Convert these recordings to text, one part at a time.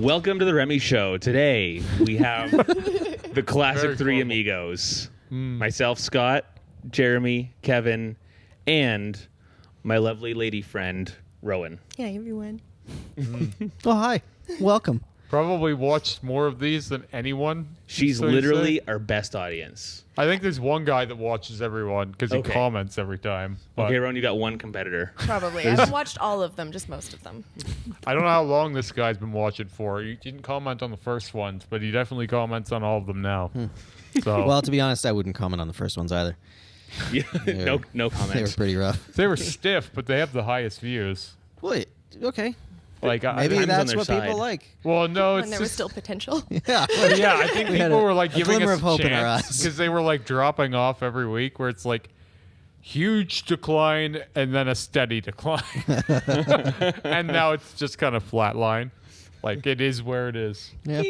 Welcome to the Remy Show. Today we have the classic three amigos. Myself, Scott, Jeremy, Kevin, and my lovely lady friend, Rowan. Yeah, everyone. Oh, hi. Welcome. Probably watched more of these than anyone. She's so you literally say. our best audience. I think there's one guy that watches everyone because he Okay. comments every time. But Okay, Rowan, you got one competitor. Probably. I haven't watched all of them, just most of them. I don't know how long this guy's been watching for. He didn't comment on the first ones, but he definitely comments on all of them now. So Well, to be honest, I wouldn't comment on the first ones either. Yeah, no They were comments. pretty rough. they were stiff, but they have the highest views. Wait, okay. Like Maybe time's on that's their what side. people like. well, no, When it's there was just, still potential. Yeah. yeah. I think We had people a- were like a giving glimmer us of hope a in our chance eyes. because they were like dropping off every week, where it's like huge decline and then a steady decline, and now it's just kind of flatline. Like it is where it is. Yeah.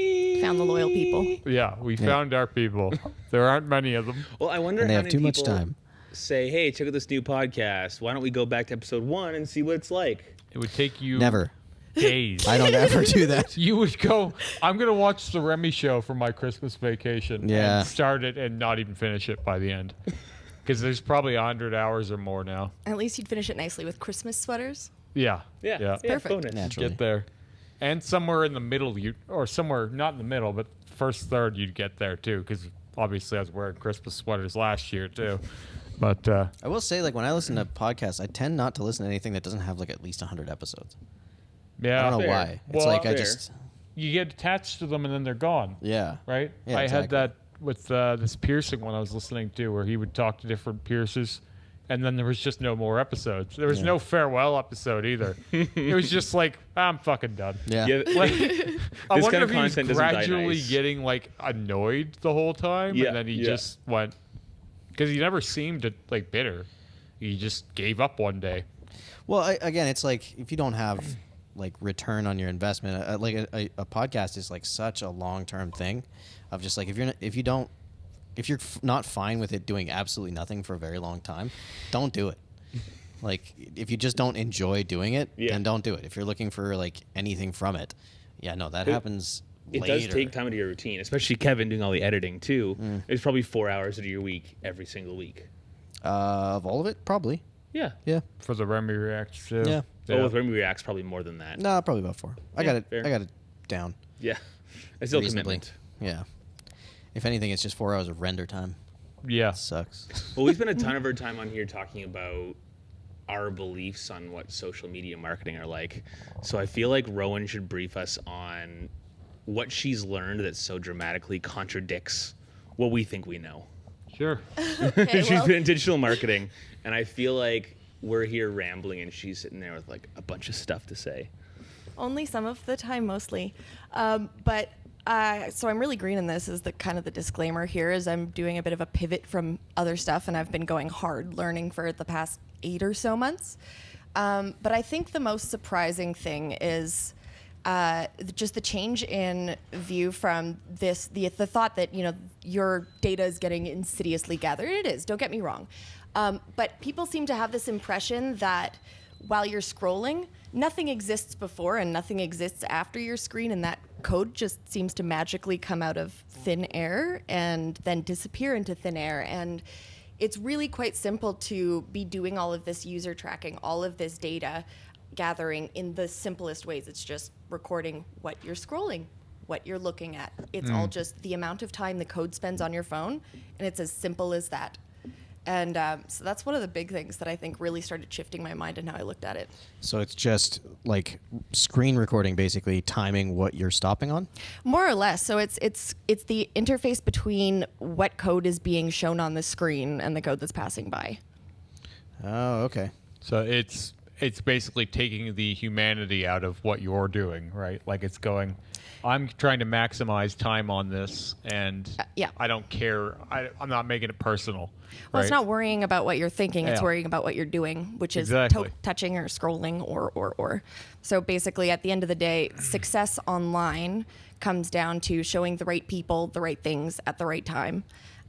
Found the loyal people. Yeah, we found our people. There aren't many of them. Well, I wonder And they how have many too much people time. say, hey, check out this new podcast. Why don't we go back to episode 1 and see what it's like? It would take you Never. days. I don't ever do that. You would go, I'm going to watch the Remy Show for my Christmas vacation. Yeah. And start it and not even finish it by the end. Because there's probably 100 hours or more now. At least you'd finish it nicely with Christmas sweaters. Yeah. Yeah, perfect. bonus. Naturally. Get there. And somewhere in the middle, or somewhere not in the middle, but first third, you'd get there too. Because obviously I was wearing Christmas sweaters last year too. But I will say, like, when I listen to podcasts, I tend not to listen to anything that doesn't have, like, at least 100 episodes. yeah, I don't know fair. why. It's Well, like, I fair. just... you get attached to them and then they're gone. Yeah. Right? Yeah, I exactly. had that with this piercing one I was listening to where he would talk to different piercers and then there was just no more episodes. There was no farewell episode either. It was just like, I'm fucking done. Yeah. Yeah, Like, I This wonder kind of if he was content doesn't die gradually nice. getting like annoyed the whole time Yeah, and then he yeah. just went, because he never seemed to, like bitter. He just gave up one day. Well, again, it's like, if you don't have, like, return on your investment, like, a podcast is, like, such a long-term thing of just, like, if you're not fine with it doing absolutely nothing for a very long time, don't do it. Like, if you just don't enjoy doing it, Yeah. then don't do it. If you're looking for, like, anything from it, yeah, no, that happens It later. does take time out of your routine, especially Kevin doing all the editing too. It's probably 4 hours of your week every single week. Of all of it, probably. Yeah. Yeah. For the Remy Reacts too. Yeah. Oh, with Remy Reacts, probably more than that. No, probably about 4. I got it. fair. I got it down. Yeah. It's still reasonably. commitment. Yeah. If anything, it's just 4 hours of render time. Yeah. Sucks. Well, we spent a ton of our time on here talking about our beliefs on what social media marketing are like. So I feel like Rowan should brief us on what she's learned that so dramatically contradicts what we think we know. Sure. Okay, She's well, been in digital marketing, and I feel like we're here rambling, and she's sitting there with like a bunch of stuff to say. only some of the time, mostly. So I'm really green in this is the kind of the disclaimer here is I'm doing a bit of a pivot from other stuff and I've been going hard learning for the past 8 or so months. But I think the most surprising thing is just the change in view from the thought that, you know, your data is getting insidiously gathered. It is, don't get me wrong. But people seem to have this impression that while you're scrolling, nothing exists before and nothing exists after your screen, and that code just seems to magically come out of thin air and then disappear into thin air. And it's really quite simple to be doing all of this user tracking, all of this data gathering in the simplest ways. It's just recording what you're scrolling, what you're looking at. It's all just the amount of time the code spends on your phone, and it's as simple as that. And so that's one of the big things that I think really started shifting my mind and how I looked at it. So it's just like screen recording, basically timing what you're stopping on. More or less. So it's the interface between what code is being shown on the screen and the code that's passing by. Oh, okay. So it's basically taking the humanity out of what you're doing, right? Like it's going, I'm trying to maximize time on this, and yeah. I don't care. I'm not making it personal. Well, right? it's not worrying about what you're thinking. It's Yeah. worrying about what you're doing, which is Exactly. touching or scrolling or. So basically, at the end of the day, success online comes down to showing the right people the right things at the right time.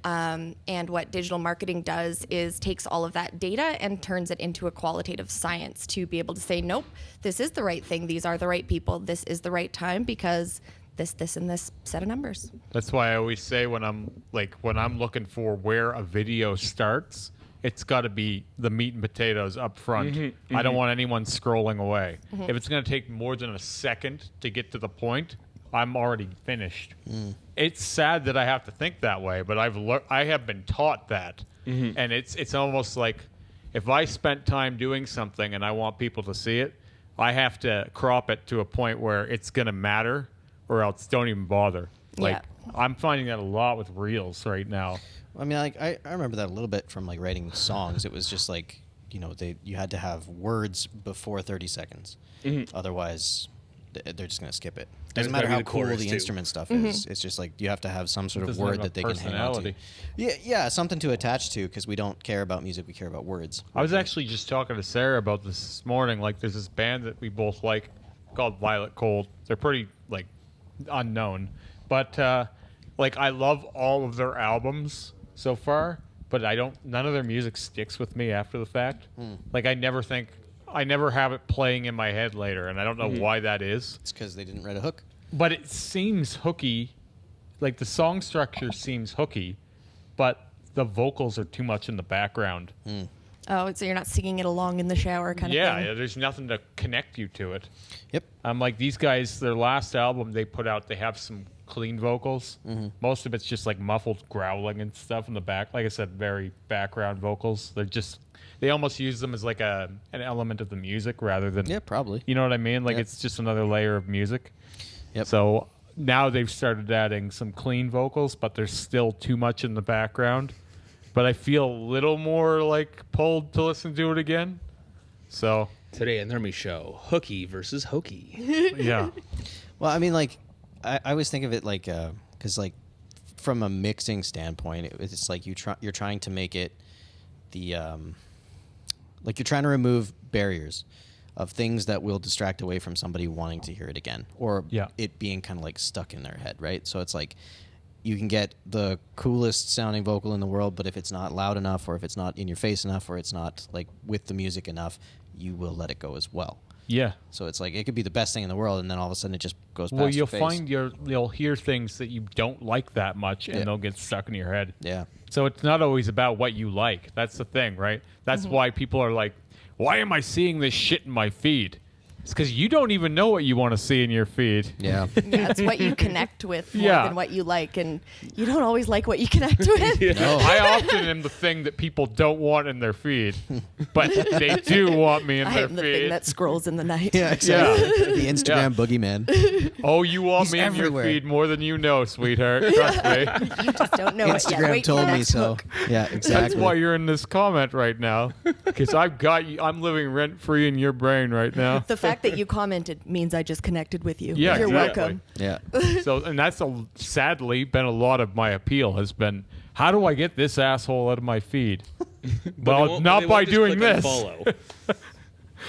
And what digital marketing does is takes all of that data and turns it into a qualitative science to be able to say, nope, this is the right thing. These are the right people. This is the right time because this, and this set of numbers. That's why I always say when I'm looking for where a video starts, it's got to be the meat and potatoes up front. I don't want anyone scrolling away. If it's going to take more than a second to get to the point, I'm already finished. It's sad that I have to think that way, but I have been taught that, and it's almost like if I spent time doing something and I want people to see it, I have to crop it to a point where it's going to matter, or else don't even bother. Like I'm finding that a lot with Reels right now. I mean, like I remember that a little bit from like writing songs. It was just like, you know, you had to have words before 30 seconds. Otherwise, they're just gonna skip it. Doesn't matter how cool the instrument stuff is. It's just like you have to have some sort of word that they can hang on to. Yeah, something to attach to, because we don't care about music. We care about words. I was actually just talking to Sarah about this morning. Like, there's this band that we both like called Violet Cold. They're pretty like unknown, but like I love all of their albums so far, but none of their music sticks with me after the fact. Like I never have it playing in my head later, and I don't know why that is. It's because they didn't write a hook. But it seems hooky. Like the song structure seems hooky, but the vocals are too much in the background. Oh, so you're not singing it along in the shower kind of thing? Yeah, there's nothing to connect you to it. Yep. I'm like, these guys, their last album they put out, they have some clean vocals. Most of it's just like muffled growling and stuff in the back. Like I said, very background vocals. They almost use them as like an element of the music rather than... Yeah, probably. You know what I mean? Like it's just another layer of music. Yep. So now they've started adding some clean vocals, but there's still too much in the background. But I feel a little more like pulled to listen to it again. So Today in the Remy Show, hooky versus hokey. yeah. Well, I mean, like, I always think of it like, because like, from a mixing standpoint, it's like you're trying to make it the, like you're trying to remove barriers of things that will distract away from somebody wanting to hear it again, or it being kind of like stuck in their head, right? So it's like you can get the coolest sounding vocal in the world, but if it's not loud enough, or if it's not in your face enough, or it's not like with the music enough, you will let it go as well. Yeah. So it's like it could be the best thing in the world, and then all of a sudden it just goes past Well, your you'll face. find you'll hear things that you don't like that much, and they'll get stuck in your head. Yeah. So it's not always about what you like. That's the thing, right? That's why people are like, why am I seeing this shit in my feed? It's because you don't even know what you want to see in your feed. Yeah. Yeah, it's what you connect with more than what you like, and you don't always like what you connect with. No. I often am the thing that people don't want in their feed, but they do want me in I their am the feed. thing that scrolls in the night. Yeah, exactly. Yeah. The Instagram boogeyman. Oh, you want He's me in everywhere. your feed more than you know, sweetheart. Trust me. You just don't know it yet. Instagram Wait told for the me next so. hook. Yeah, exactly. That's why you're in this comment right now, because I've got you. I'm living rent free in your brain right now. The fact that you commented means I just connected with you. Yeah, You're exactly. welcome. Yeah. So, and that's sadly been a lot of my appeal has been, how do I get this asshole out of my feed? Well, not by doing this. Follow.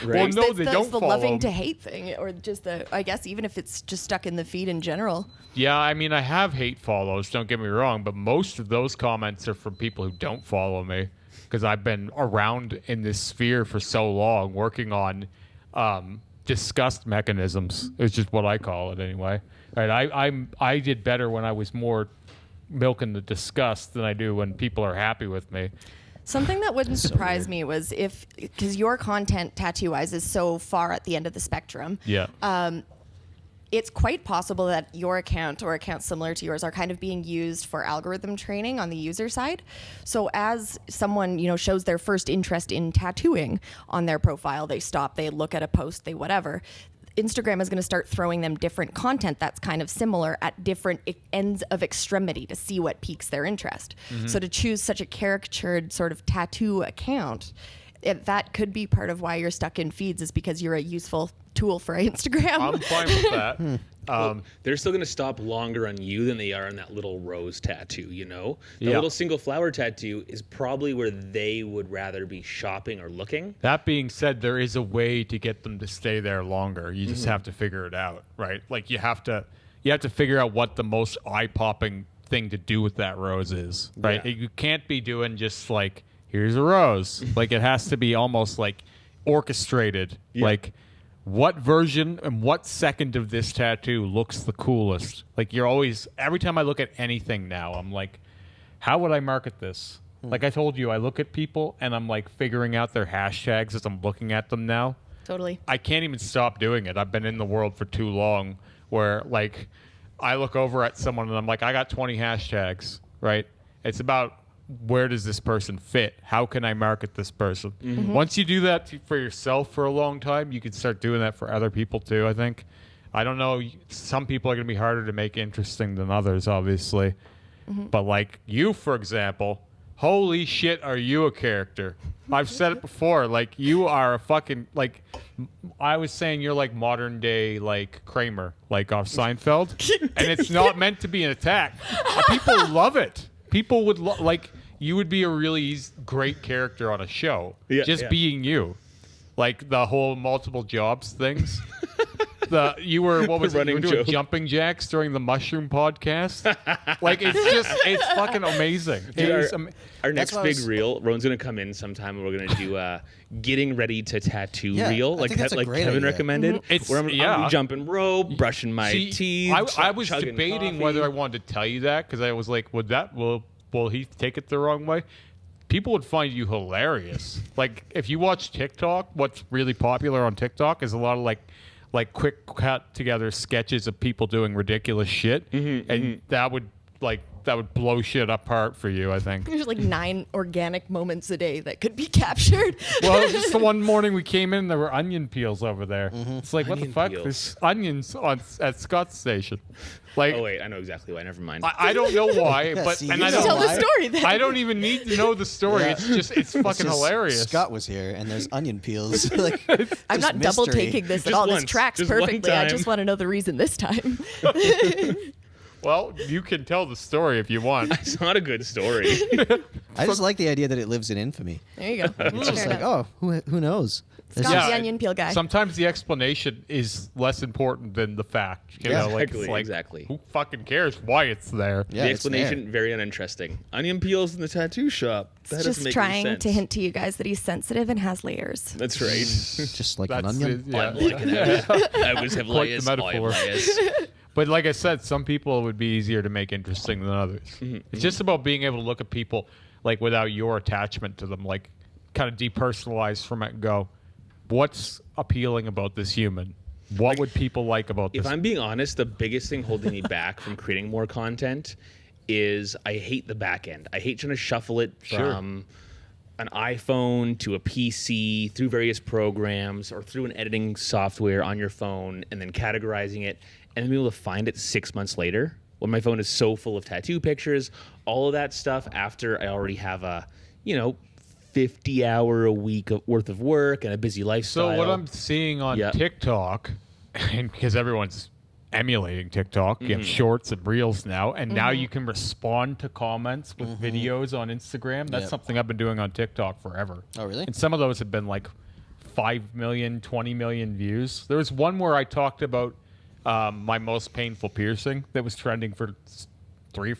Well, no, they That's don't the follow. loving to hate thing, or just I guess even if it's just stuck in the feed in general. Yeah, I mean, I have hate follows, don't get me wrong, but most of those comments are from people who don't follow me, because I've been around in this sphere for so long working on disgust mechanisms, is just what I call it anyway. Right? I did better when I was more milking the disgust than I do when people are happy with me. Something that wouldn't surprise me was because your content tattoo-wise is so far at the end of the spectrum. Yeah. It's quite possible that your account or accounts similar to yours are kind of being used for algorithm training on the user side. So as someone, shows their first interest in tattooing on their profile, they stop, they look at a post, they whatever. Instagram is going to start throwing them different content that's kind of similar at different ends of extremity to see what piques their interest. So to choose such a caricatured sort of tattoo account, that could be part of why you're stuck in feeds, is because you're a useful tool for Instagram. I'm fine with that. Well, they're still going to stop longer on you than they are on that little rose tattoo, The little single flower tattoo is probably where they would rather be shopping or looking. That being said, there is a way to get them to stay there longer. You just have to figure it out, right? Like you have to figure out what the most eye-popping thing to do with that rose is, right? Yeah. You can't be doing just like, here's a rose. Like, it has to be almost like orchestrated. Yeah. Like, what version and what second of this tattoo looks the coolest? Like, you're always, every time I look at anything now, I'm like, how would I market this? Like I told you, I look at people and I'm like figuring out their hashtags as I'm looking at them now. Totally. I can't even stop doing it. I've been in the world for too long where like I look over at someone and I'm like, I got 20 hashtags, right? It's about where does this person fit? How can I market this person? Once you do that for yourself for a long time, you can start doing that for other people too, I think. I don't know. Some people are going to be harder to make interesting than others, obviously. But like you, for example, holy shit, are you a character? I've said it before. Like, you are a fucking, like, I was saying you're like modern day, like, Kramer, like off Seinfeld. And it's not meant to be an attack. People love it. People would, like, you would be a really great character on a show. Just being you. Like, the whole multiple jobs things. You were doing jumping jacks during the mushroom podcast. Like, it's fucking amazing. Dude, our next what I big was- reel, Rowan's gonna come in sometime and we're gonna do getting ready to tattoo Yeah, reel, I like think that's a like great Kevin idea. recommended. It's- where I'm yeah. be jumping rope, brushing my teeth. I was chugging debating coffee. whether I wanted to tell you that because I was like, will he take it the wrong way? People would find you hilarious. Like, if you watch TikTok, what's really popular on TikTok is a lot of like quick cut together sketches of people doing ridiculous shit, and that would blow shit apart for you, I think. There's like 9 organic moments a day that could be captured. Well, just the one morning we came in, there were onion peels over there. It's like, what the Onion fuck? peels. There's onions at Scott's station. Like, Oh wait, I know exactly why. Never mind. I don't know why, but see, and you I know don't. Tell the why? story then. I don't even need to know the story. Yeah. It's fucking Just hilarious. Scott was here, and there's onion peels. Like, I'm just not double mystery. taking this at Just all. once. This tracks Just one perfectly. I time. just want to know the reason this time. Well, you can tell the story if you want. It's not a good story. I just like the idea that it lives in infamy. There you go. It's just Fair like, enough. oh, who knows? This Scott's is- the onion peel guy. Sometimes the explanation is less important than the fact. You Yeah. know, like, Exactly, it's like, exactly. who fucking cares why it's there? Yeah, the it's there. explanation very uninteresting. Onion peels in the tattoo shop. That doesn't Just make trying any to sense. hint to you guys that he's sensitive and has layers. That's right. just like an That's onion. yeah. I was have Quite the layers. I have metaphor. layers. But like I said, some people it would be easier to make interesting than others. It's just about being able to look at people like without your attachment to them, like kind of depersonalize from it and go, what's appealing about this human? What would people like about If this? I'm being honest, the biggest thing holding me back from creating more content is I hate the back end. I hate trying to shuffle it from an iPhone to a PC through various programs or through an editing software on your phone and then categorizing it and then being able to find it 6 months later when my phone is so full of tattoo pictures, all of that stuff after I already have a, 50-hour a week worth of work and a busy lifestyle. So what I'm seeing on Yeah. TikTok, and because everyone's emulating TikTok, you have shorts and reels now, and now you can respond to comments with videos on Instagram. That's Yep. something I've been doing on TikTok forever. Oh, really? And some of those have been like 5 million, 20 million views. There was one where I talked about my most painful piercing that was trending for 3-4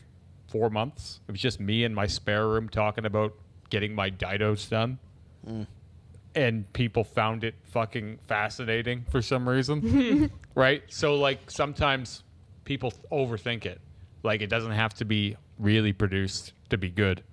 months. It was just me in my spare room talking about getting my didos done. And people found it fucking fascinating for some reason. Right? So, like, sometimes people overthink it. Like, it doesn't have to be really produced to be good.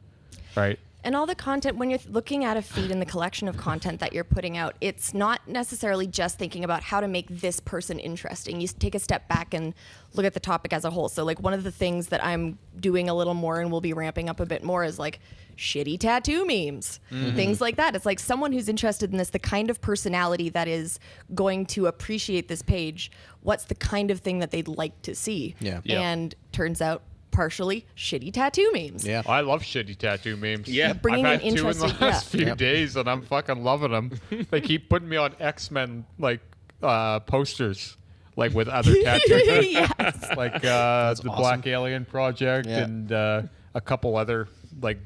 Right? And all the content, when you're looking at a feed and the collection of content that you're putting out, it's not necessarily just thinking about how to make this person interesting. You take a step back and look at the topic as a whole. So, like, one of the things that I'm doing a little more and will be ramping up a bit more is, like, shitty tattoo memes, things like that. It's like someone who's interested in this, the kind of personality that is going to appreciate this page, what's the kind of thing that they'd like to see? Yeah. Yeah. And turns out, partially shitty tattoo memes. Yeah. I love shitty tattoo memes. Yeah. Bringing I've in had 2 in the interesting- last few Yep. days, and I'm fucking loving them. They keep putting me on X-Men like posters, like with other tattoos, Yes. like the awesome. Black Alien Project Yeah. and a couple other like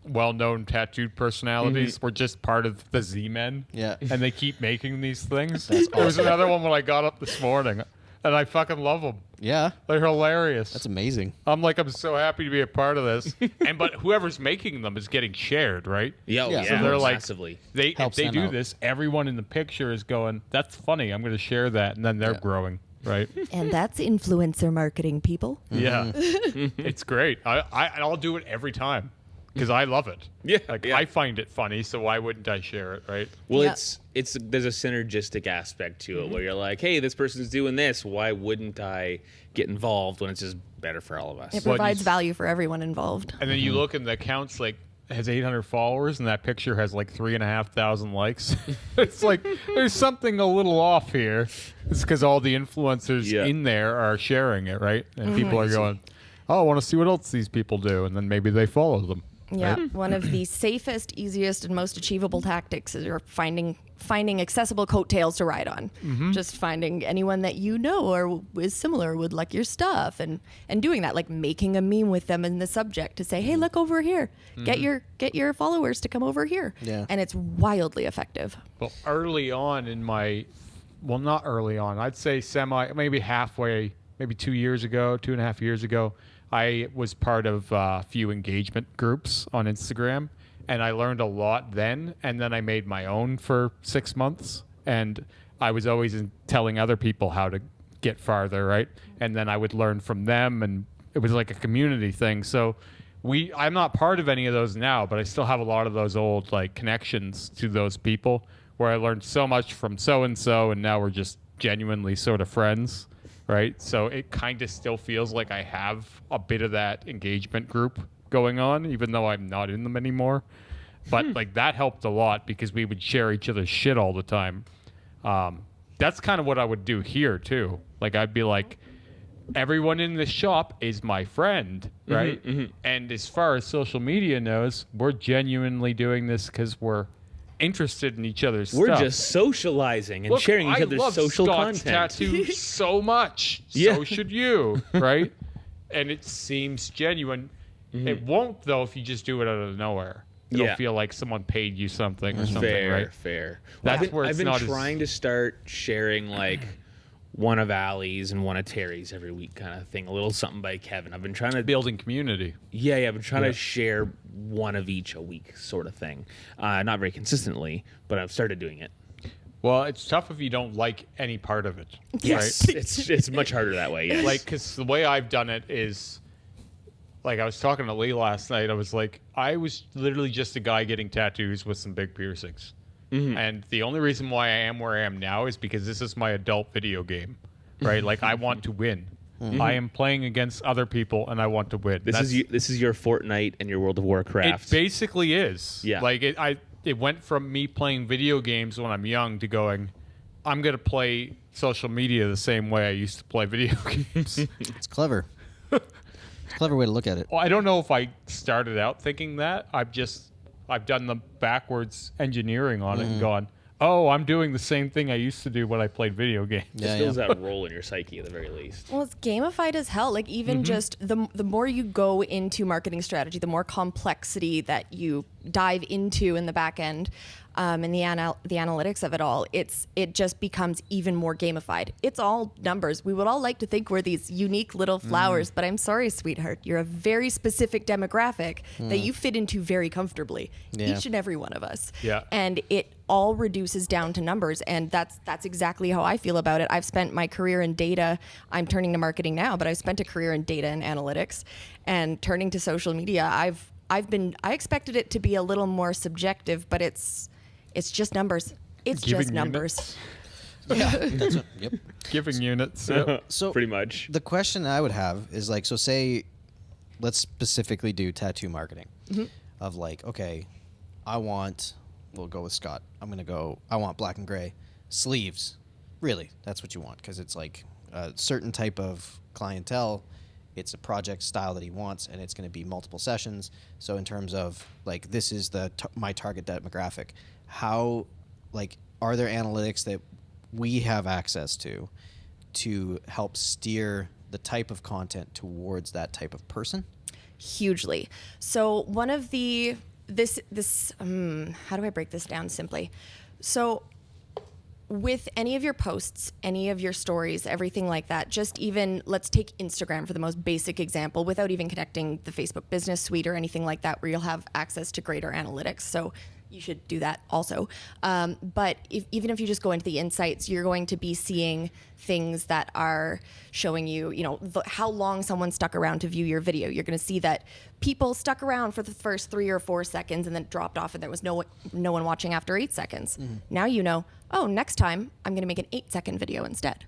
well-known tattooed personalities were just part of the Z-Men. Yeah. And they keep making these things. That's There was another one when I got up this morning. and I fucking love them. Yeah, They're hilarious. that's amazing. I'm so happy to be a part of this. But whoever's making them is getting shared, right? Yeah, Yeah. yeah, So they're like- massively. If Helps they them do out. this, everyone in the picture is going, "That's funny. I'm going to share that," and then they're Yeah. growing, right? And that's influencer marketing, people. Yeah, it's great. I'll do it every time because I love it. Yeah, like yeah. I find it funny, so why wouldn't I share it, right? Well, Yeah. it's there's a synergistic aspect to it where you're like, hey, this person's doing this. Why wouldn't I get involved when it's just better for all of us? It Well, provides you- value for everyone involved. And then you look and the account's like has 800 followers, and that picture has like 3,500 likes. It's like there's something a little off here. It's because all the influencers Yeah. in there are sharing it, right? And people are going, "Oh, I want to see what else these people do," and then maybe they follow them. Yeah, one of the safest, easiest, and most achievable tactics is you're finding accessible coattails to ride on. Just finding anyone that you know or is similar would like your stuff, and doing that, like making a meme with them in the subject to say, "Hey, look over here. Get your followers to come over here." Yeah. And it's wildly effective. Well, early on in my, well, not early on, I'd say maybe halfway, maybe 2 years ago, 2.5 years ago, I was part of a few engagement groups on Instagram, and I learned a lot then. And then I made my own for 6 months, and I was always telling other people how to get farther, right? And then I would learn from them, and it was like a community thing. So I'm not part of any of those now, but I still have a lot of those old like connections to those people where I learned so much from so-and-so, and now we're just genuinely sort of friends, right? So it kind of still feels like I have a bit of that engagement group going on, even though I'm not in them anymore. But like that helped a lot because we would share each other's shit all the time. That's kind of what I would do here too. Like I'd be like, everyone in this shop is my friend, right? And as far as social media knows, we're genuinely doing this because we're interested in each other's We're stuff. just socializing and Look, sharing each I other's love social Scott's content. tattoo so much. Yeah. So should you, right? And it seems genuine. It won't though if you just do it out of nowhere. It'll Yeah. feel like someone paid you something or something, Fair, right? fair. That's I've been, where it's I've been not as- trying to start sharing like one of Allie's and one of Terry's every week kind of thing. A little something by Kevin. I've been trying to Building community. Yeah, I've been trying to share one of each a week sort of thing. Not very consistently, but I've started doing it. Well, it's tough if you don't like any part of it. Yes, Right? it's much harder that way. Yes. Like, because the way I've done it is, like, I was talking to Lee last night. I was like, I was literally just a guy getting tattoos with some big piercings. And the only reason why I am where I am now is because this is my adult video game, right? Like, I want to win. I am playing against other people, and I want to win. this is your Fortnite and your World of Warcraft. It basically is. Yeah. Like, it went from me playing video games when I'm young to going, I'm going to play social media the same way I used to play video games. It's clever. It's a clever way to look at it. Well, I don't know if I started out thinking that. I've done the backwards engineering on it and gone, oh, I'm doing the same thing I used to do when I played video games. Yeah, It fills yeah. that role in your psyche at the very least. Well, it's gamified as hell. Like even just the more you go into marketing strategy, the more complexity that you dive into in the back end, and the analytics of it all, it just becomes even more gamified. It's all numbers. We would all like to think we're these unique little flowers, but I'm sorry, sweetheart, you're a very specific demographic that you fit into very comfortably. Yeah. Each and every one of us. Yeah. And it all reduces down to numbers, and that's exactly how I feel about it. I've spent my career in data. I'm turning to marketing now, but I've spent a career in data and analytics, and turning to social media. I expected it to be a little more subjective, but it's just numbers. It's Giving just numbers. That's what, yep. Giving units. Yep. So Pretty much. the question I would have is like, so say, let's specifically do tattoo marketing of like, okay, we'll go with Scott. I want black and gray sleeves. Really, that's what you want because it's like a certain type of clientele. It's a project style that he wants, and it's going to be multiple sessions. So in terms of like, this is my target demographic. How, like, are there analytics that we have access to help steer the type of content towards that type of person? Hugely. So one of how do I break this down simply? So with any of your posts, any of your stories, everything like that, just even let's take Instagram for the most basic example without even connecting the Facebook Business Suite or anything like that, where you'll have access to greater analytics. So you should do that also. But even if you just go into the insights, you're going to be seeing things that are showing you, how long someone stuck around to view your video. You're going to see that people stuck around for the first 3 or 4 seconds and then dropped off, and there was no one watching after 8 seconds. Now next time I'm going to make an 8-second video instead.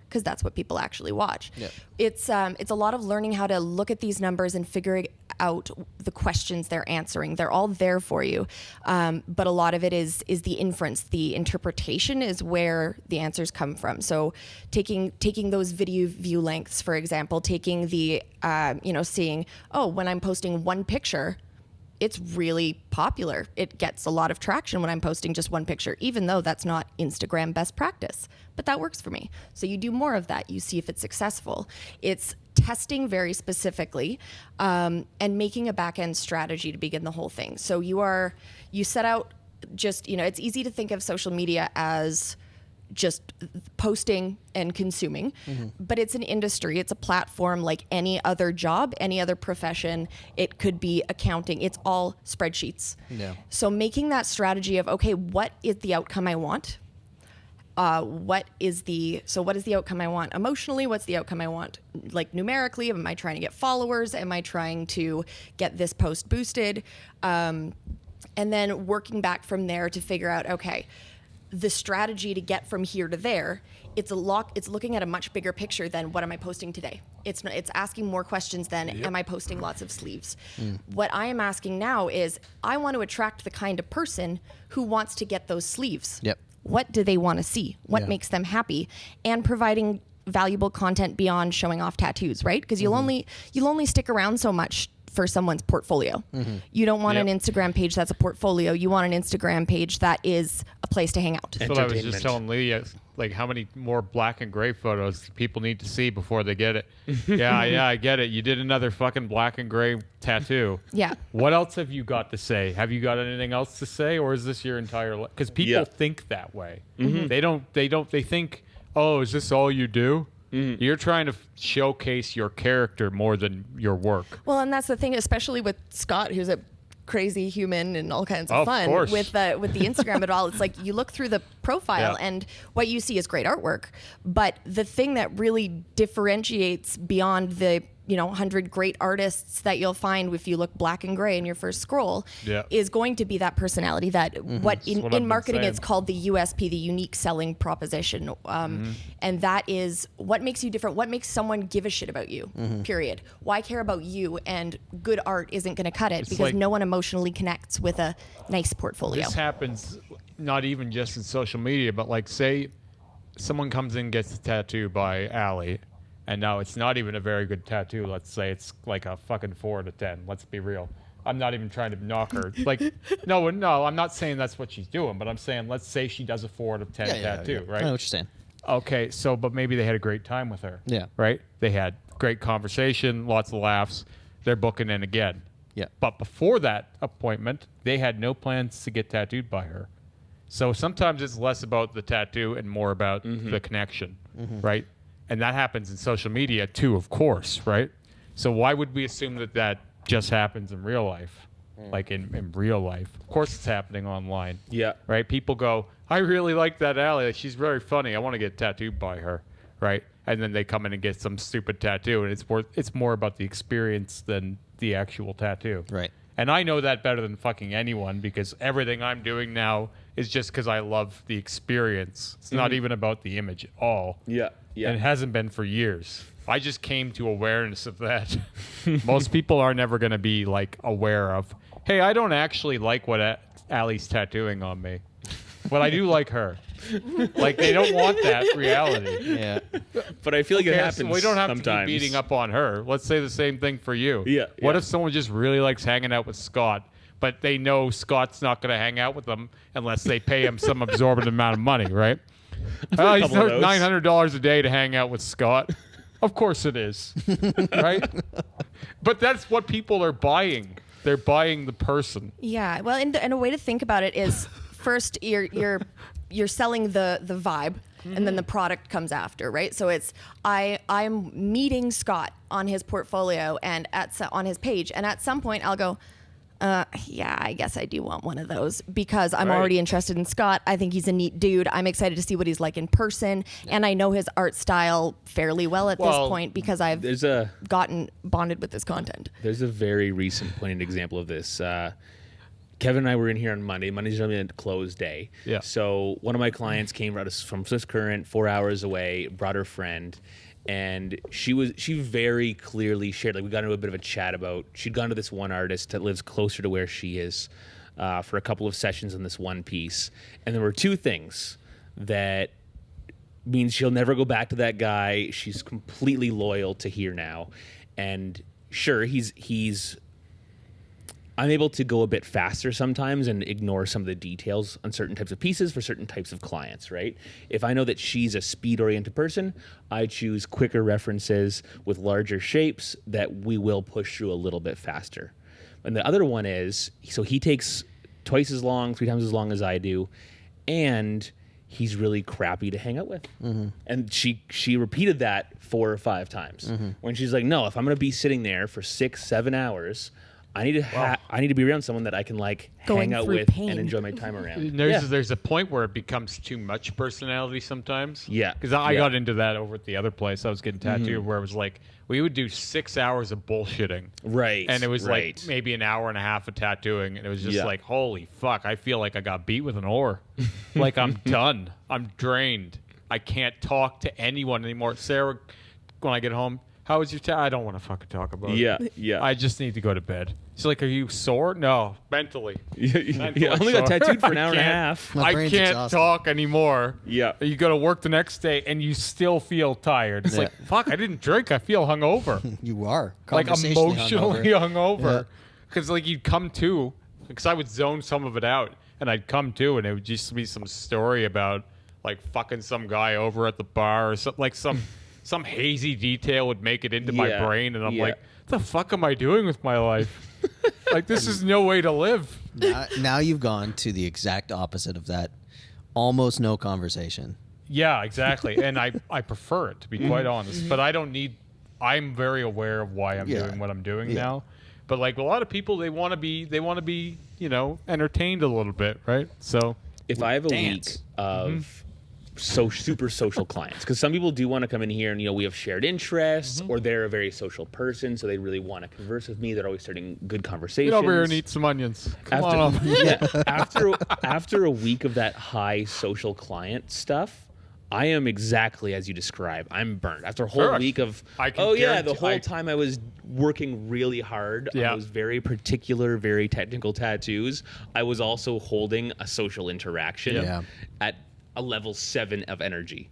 Because that's what people actually watch. Yep. It's a lot of learning how to look at these numbers and figuring out the questions they're answering. They're all there for you, but a lot of it is the inference, the interpretation is where the answers come from. So taking those video view lengths, for example, taking the seeing, when I'm posting one picture, it's really popular. It gets a lot of traction when I'm posting just one picture, even though that's not Instagram best practice. But that works for me. So you do more of that. You see if it's successful. It's testing very specifically and making a back-end strategy to begin the whole thing. So you set out just, it's easy to think of social media as just posting and consuming, but it's an industry, it's a platform like any other job, any other profession. It could be accounting, it's all spreadsheets. Yeah. So making that strategy of, okay, what is the outcome I want? What is the outcome I want emotionally? What's the outcome I want? Like numerically, am I trying to get followers? Am I trying to get this post boosted? And then working back from there to figure out, okay, the strategy to get from here to there, it's looking at a much bigger picture than what am I posting today. It's asking more questions than am I posting lots of sleeves. What I am asking now is I want to attract the kind of person who wants to get those sleeves. Yep. What do they want to see? What makes them happy? And providing valuable content beyond showing off tattoos, right? Because you'll only stick around so much for someone's portfolio. You don't want an Instagram page that's a portfolio. You want an Instagram page that is a place to hang out. That's what I was just telling Leah, like how many more black and gray photos people need to see before they get it. Yeah, I get it. You did another fucking black and gray tattoo. Yeah. What else have you got to say? Have you got anything else to say, or is this your entire life? Because people think that way. They think, oh, is this all you do? You're trying to showcase your character more than your work. Well, and that's the thing, especially with Scott, who's a crazy human and all kinds of fun with the Instagram at all. It's like you look through the profile and what you see is great artwork, but the thing that really differentiates beyond the 100 great artists that you'll find if you look black and gray in your first scroll is going to be that personality that what in marketing it's called the USP, the unique selling proposition. And that is what makes you different, what makes someone give a shit about you, period. Why care about you? And good art isn't going to cut it because no one emotionally connects with a nice portfolio. This happens not even just in social media, but like say someone comes in and gets a tattoo by Allie, and now it's not even a very good tattoo. Let's say it's like a fucking 4 out of 10. Let's be real. I'm not even trying to knock her. Like, no, I'm not saying that's what she's doing, but I'm saying let's say she does a 4 out of 10 tattoo, right? I know what you're saying. Okay, but maybe they had a great time with her. Yeah. Right? They had great conversation, lots of laughs. They're booking in again. Yeah. But before that appointment, they had no plans to get tattooed by her. So sometimes it's less about the tattoo and more about the connection, right? And that happens in social media too, of course, right? So why would we assume that just happens in real life? Like in real life. Of course it's happening online. Yeah. Right? People go, I really like that Allie. She's very funny. I want to get tattooed by her. Right? And then they come in and get some stupid tattoo, and it's more about the experience than the actual tattoo. Right. And I know that better than fucking anyone because everything I'm doing now is just because I love the experience. It's not even about the image at all. Yeah. And it hasn't been for years. I just came to awareness of that. Most people are never going to be like aware of, hey, I don't actually like what Allie's tattooing on me, but I do like her. Like they don't want that reality. Yeah. But I feel like it happens sometimes. So we don't have to be beating up on her. Let's say the same thing for you. Yeah. What if someone just really likes hanging out with Scott, but they know Scott's not going to hang out with them unless they pay him some absorbent amount of money, right? He's $900 a day to hang out with Scott. Of course it is, right? But that's what people are buying. They're buying the person. Yeah. Well, and a way to think about it is first you're you're selling the vibe, and then the product comes after, right? So it's I'm meeting Scott on his portfolio and on his page, and at some point I'll go, yeah, I guess I do want one of those because I'm already interested in Scott. I think he's a neat dude. I'm excited to see what he's like in person, and I know his art style fairly well at this point because I've gotten bonded with his content. There's a very recent pointed example of this. Kevin and I were in here on Monday. Monday's generally a closed day. Yeah. So one of my clients came from Swift Current, 4 hours away, brought her friend, and she very clearly shared, like we got into a bit of a chat about, she'd gone to this one artist that lives closer to where she is for a couple of sessions on this one piece. And there were two things that means she'll never go back to that guy. She's completely loyal to here now. And sure, I'm able to go a bit faster sometimes and ignore some of the details on certain types of pieces for certain types of clients, right? If I know that she's a speed-oriented person, I choose quicker references with larger shapes that we will push through a little bit faster. And the other one is, so he takes twice as long, 3 times as long as I do, and he's really crappy to hang out with. Mm-hmm. And she repeated that 4 or 5 times. Mm-hmm. When she's like, no, if I'm going to be sitting there for 6-7 hours, I need to be around someone that I can like hang out with and enjoy my time around. There's a point where it becomes too much personality sometimes. Yeah. Because I got into that over at the other place I was getting tattooed, where it was like we would do 6 hours of bullshitting. Right. And it was like maybe an hour and a half of tattooing, and it was just like, holy fuck, I feel like I got beat with an oar. Like I'm done. I'm drained. I can't talk to anyone anymore. Sarah, when I get home, how was your I don't want to fucking talk about it. Yeah. I just need to go to bed. She's like, are you sore? No, mentally. I only got tattooed for an hour and a half. My I brain's can't exhausted. talk anymore. Yeah. You go to work the next day and you still feel tired. It's like, fuck, I didn't drink. I feel hungover. You are Like conversationally emotionally hungover. hungover. Because like you'd come to, because I would zone some of it out, and I'd come to, and it would just be some story about like fucking some guy over at the bar or something, like some hazy detail would make it into my brain, and I'm like, what the fuck am I doing with my life? Like, this is no way to live. Now you've gone to the exact opposite of that. Almost no conversation. Yeah, exactly. And I prefer it, to be quite honest. But I'm very aware of why I'm doing what I'm doing now. But like a lot of people, they want to be, entertained a little bit, right? So if I have a week of super social clients, because some people do want to come in here and we have shared interests, or they're a very social person, so they really want to converse with me. They're always starting good conversations. Get over here and eat some onions. Come on over. After a week of that high social client stuff, I am exactly as you describe. I'm burnt after a whole week of the whole time I was working really hard on those very particular, very technical tattoos. I was also holding a social interaction at a level 7 of energy.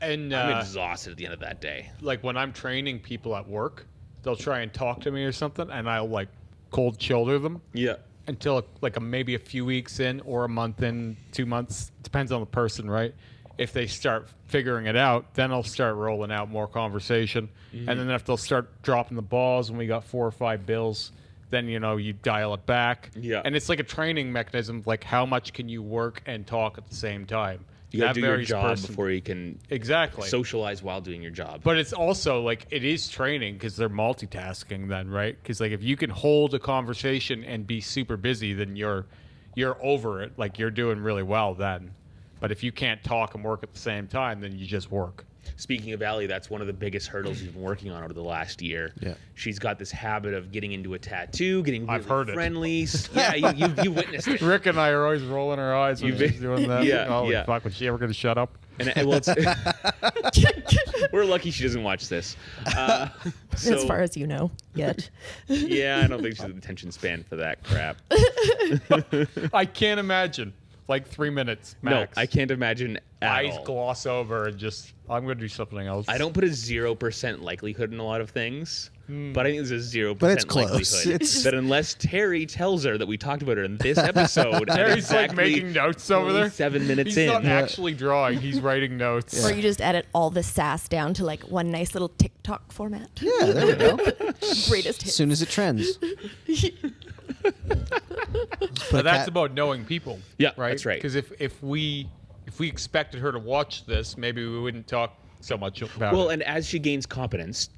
And I'm exhausted at the end of that day. Like when I'm training people at work, they'll try and talk to me or something, and I'll like cold shoulder them. Yeah. Until like maybe a few weeks in, or a month in, 2 months, depends on the person, right? If they start figuring it out, then I'll start rolling out more conversation. And then if they'll start dropping the balls when we got 4 or 5 bills, then you dial it back. Yeah. And it's like a training mechanism, like how much can you work and talk at the same time? You got to do your job before you can socialize while doing your job. But it's also like it is training because they're multitasking then, right? Because like if you can hold a conversation and be super busy, then you're over it. Like you're doing really well then. But if you can't talk and work at the same time, then you just work. Speaking of Allie, that's one of the biggest hurdles we've been working on over the last year. Yeah. She's got this habit of getting into a tattoo, getting really friendly. Yeah, you witnessed it. Rick and I are always rolling our eyes when she's doing that. Yeah. Fuck, was she ever going to shut up? We're lucky she doesn't watch this. As far as you know, yet. Yeah, I don't think she's an attention span for that crap. I can't imagine. Like 3 minutes max. No, I can't imagine at Eyes all. gloss over and just, I'm going to do something else. I don't put a 0% likelihood in a lot of things, but I think there's a 0% but it's close. likelihood that unless Terry tells her that we talked about her in this episode, Terry's like making notes over there. 7 minutes He's not actually drawing. He's writing notes. Or you just edit all the sass down to like one nice little TikTok format. Yeah, there we go. Greatest hits. As soon as it trends. But that's about knowing people. Yeah, right? that's right. Because if we if we expected her to watch this, maybe we wouldn't talk so much about Well, it. and as she gains competence,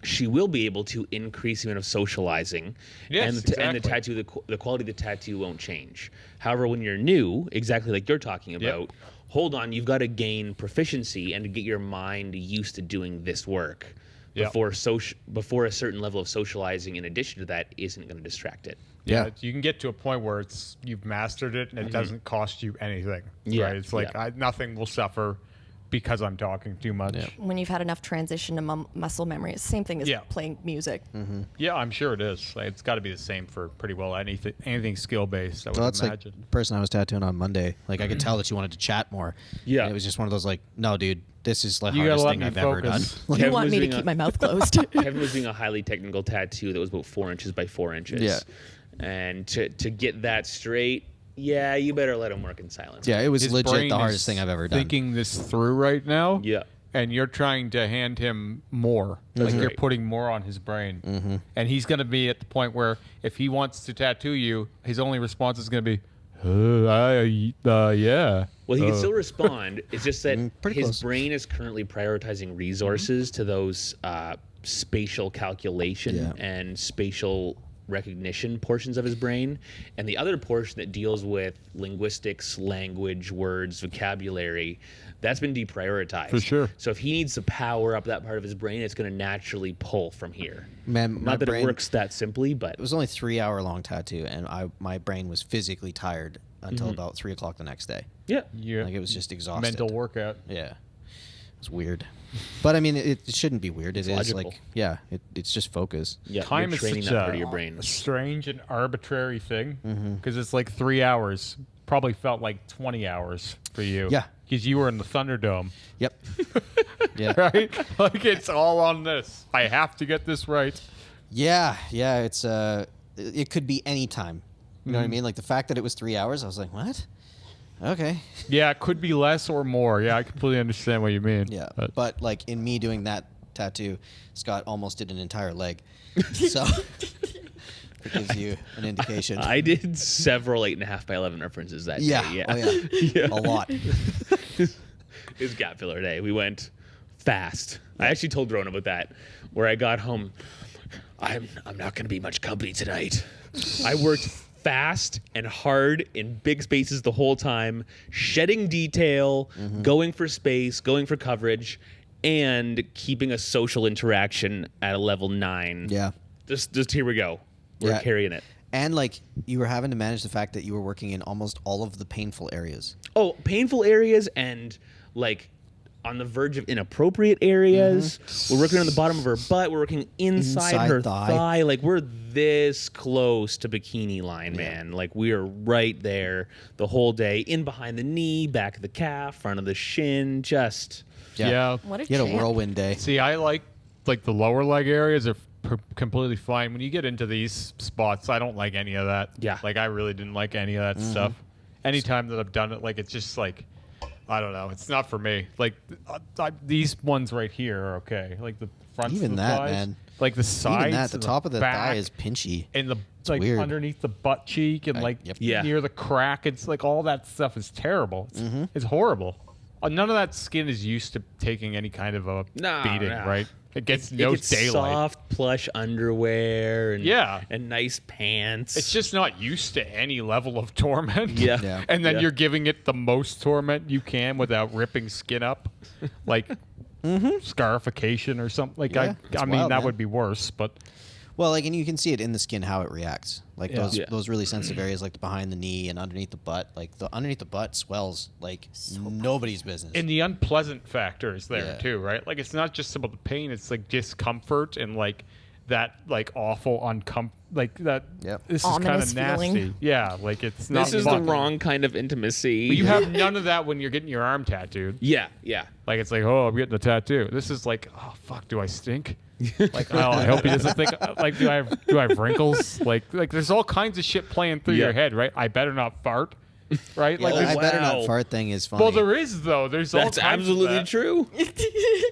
she will be able to increase the amount of socializing, Yes, and the exactly. tattoo, the quality of the tattoo won't change. However, when you're new, exactly like you're talking about, hold on, you've got to gain proficiency and to get your mind used to doing this work Yep. before a certain level of socializing in addition to that isn't going to distract it. Yeah. You can get to a point where you've mastered it and it doesn't cost you anything. Yeah, Right? It's like yeah. nothing will suffer because I'm talking too much. Yeah. When you've had enough transition to muscle memory, it's the same thing as Yeah. playing music. Yeah, I'm sure it is. Like, it's got to be the same for pretty well anything skill based. I would Well, that's like imagine. the person I was tattooing on Monday. Like, I could tell that she wanted to chat more. Yeah. And it was just one of those, like, no, dude, this is the You gotta hardest let thing me I've ever done. focus. Like, You Kevin want was me to doing keep a- my mouth closed. Kevin was doing a highly technical tattoo that was about 4 inches by 4 inches. Yeah. And to get that straight, yeah, you better let him work in silence. yeah, it was His legit brain the is hardest thing I've ever done. Thinking this through right now. Yeah. And you're trying to hand him more. Like you're right. putting more on his brain. And he's going to be at the point where if he wants to tattoo you, his only response is going to be, yeah. Well, he can still respond. It's just that pretty his close. brain is currently prioritizing resources to those spatial calculation Yeah. and spatial recognition portions of his brain, and the other portion that deals with linguistics, language, words, vocabulary, that's been deprioritized. For sure. So if he needs to power up that part of his brain, it's going to naturally pull from here. Man, my Not that brain, it works that simply, but It was only 3-hour-long tattoo, and my brain was physically tired until Mm-hmm. about 3 o'clock the next day. yeah. Yeah. Like, it was just exhausted. Mental workout. Yeah. It's weird. But, I mean, it shouldn't be weird. It is logical. like, yeah, it's just focus. Yeah, Time you're is training such that part of your brain. a strange and arbitrary thing because it's like 3 hours. Probably felt like 20 hours for you. Yeah. Because you were in the Thunderdome, Yep. Yeah. right? Like it's all on this. I have to get this right. Yeah, it's it could be any time. You know what I mean? Like the fact that it was 3 hours, I was like, what? Okay. Yeah, it could be less or more. Yeah, I completely understand what you mean. Yeah, but like in me doing that tattoo, Scott almost did an entire leg. So it gives you an indication. I did several 8.5 by 11 references that yeah, day. Yeah. oh, yeah, a lot. It was Gap Filler Day. We went fast. I actually told Rowan about that. Where I got home, I'm not going to be much company tonight. I worked fast and hard in big spaces the whole time, shedding detail, going for space, going for coverage, and keeping a social interaction at a level 9. Yeah. Just here we go. We're Yeah. carrying it. And like you were having to manage the fact that you were working in almost all of the painful areas. Oh, painful areas and like on the verge of inappropriate areas. We're working on the bottom of her butt. We're working inside her thigh. Like we're this close to bikini line, man. Like we are right there the whole day. In behind the knee, back of the calf, front of the shin. Just Yeah. What a You had a champ. whirlwind day. See, I like the lower leg areas are completely fine. When you get into these spots, I don't like any of that. Yeah. Like I really didn't like any of that stuff. Anytime that I've done it, like it's just like I don't know. It's not for me. Like these ones right here are okay. Like the front Even of the that, thighs, man. like the sides, Even that, the and top of the back, thigh is pinchy. and the like weird. underneath the butt cheek and like yep. Yeah. near the crack. It's like all that stuff is terrible. It's horrible. None of that skin is used to taking any kind of a No, beating, no. right? It gets it no gets daylight. soft, plush underwear and Yeah. and nice pants. It's just not used to any level of torment. Yeah. Yeah. And then Yeah. you're giving it the most torment you can without ripping skin up. Like scarification or something. Like Yeah, it's I mean wild, that man. would be worse, but Well, like, and you can see it in the skin how it reacts. Like Yeah. those Yeah. those really sensitive areas, like the behind the knee and underneath the butt. Like the underneath the butt swells like nobody's business. and the unpleasant factor is there Yeah. too, right? Like it's not just about the pain, it's like discomfort and like that like awful like that Yep. this is kind Ominous of nasty. feeling. Yeah, like it's not this is the fun. wrong kind of intimacy. But you have none of that when you're getting your arm tattooed. yeah, yeah. Like it's like, oh, I'm getting a tattoo. This is like, oh fuck, do I stink? Like, oh, I hope he doesn't think. Like, do I have wrinkles? Like there's all kinds of shit playing through Yeah. your head, right? I better not fart, right? Yeah, Like, the there's- I better wow. not fart thing is funny. well, there is though. There's all That's kinds absolutely of that. true.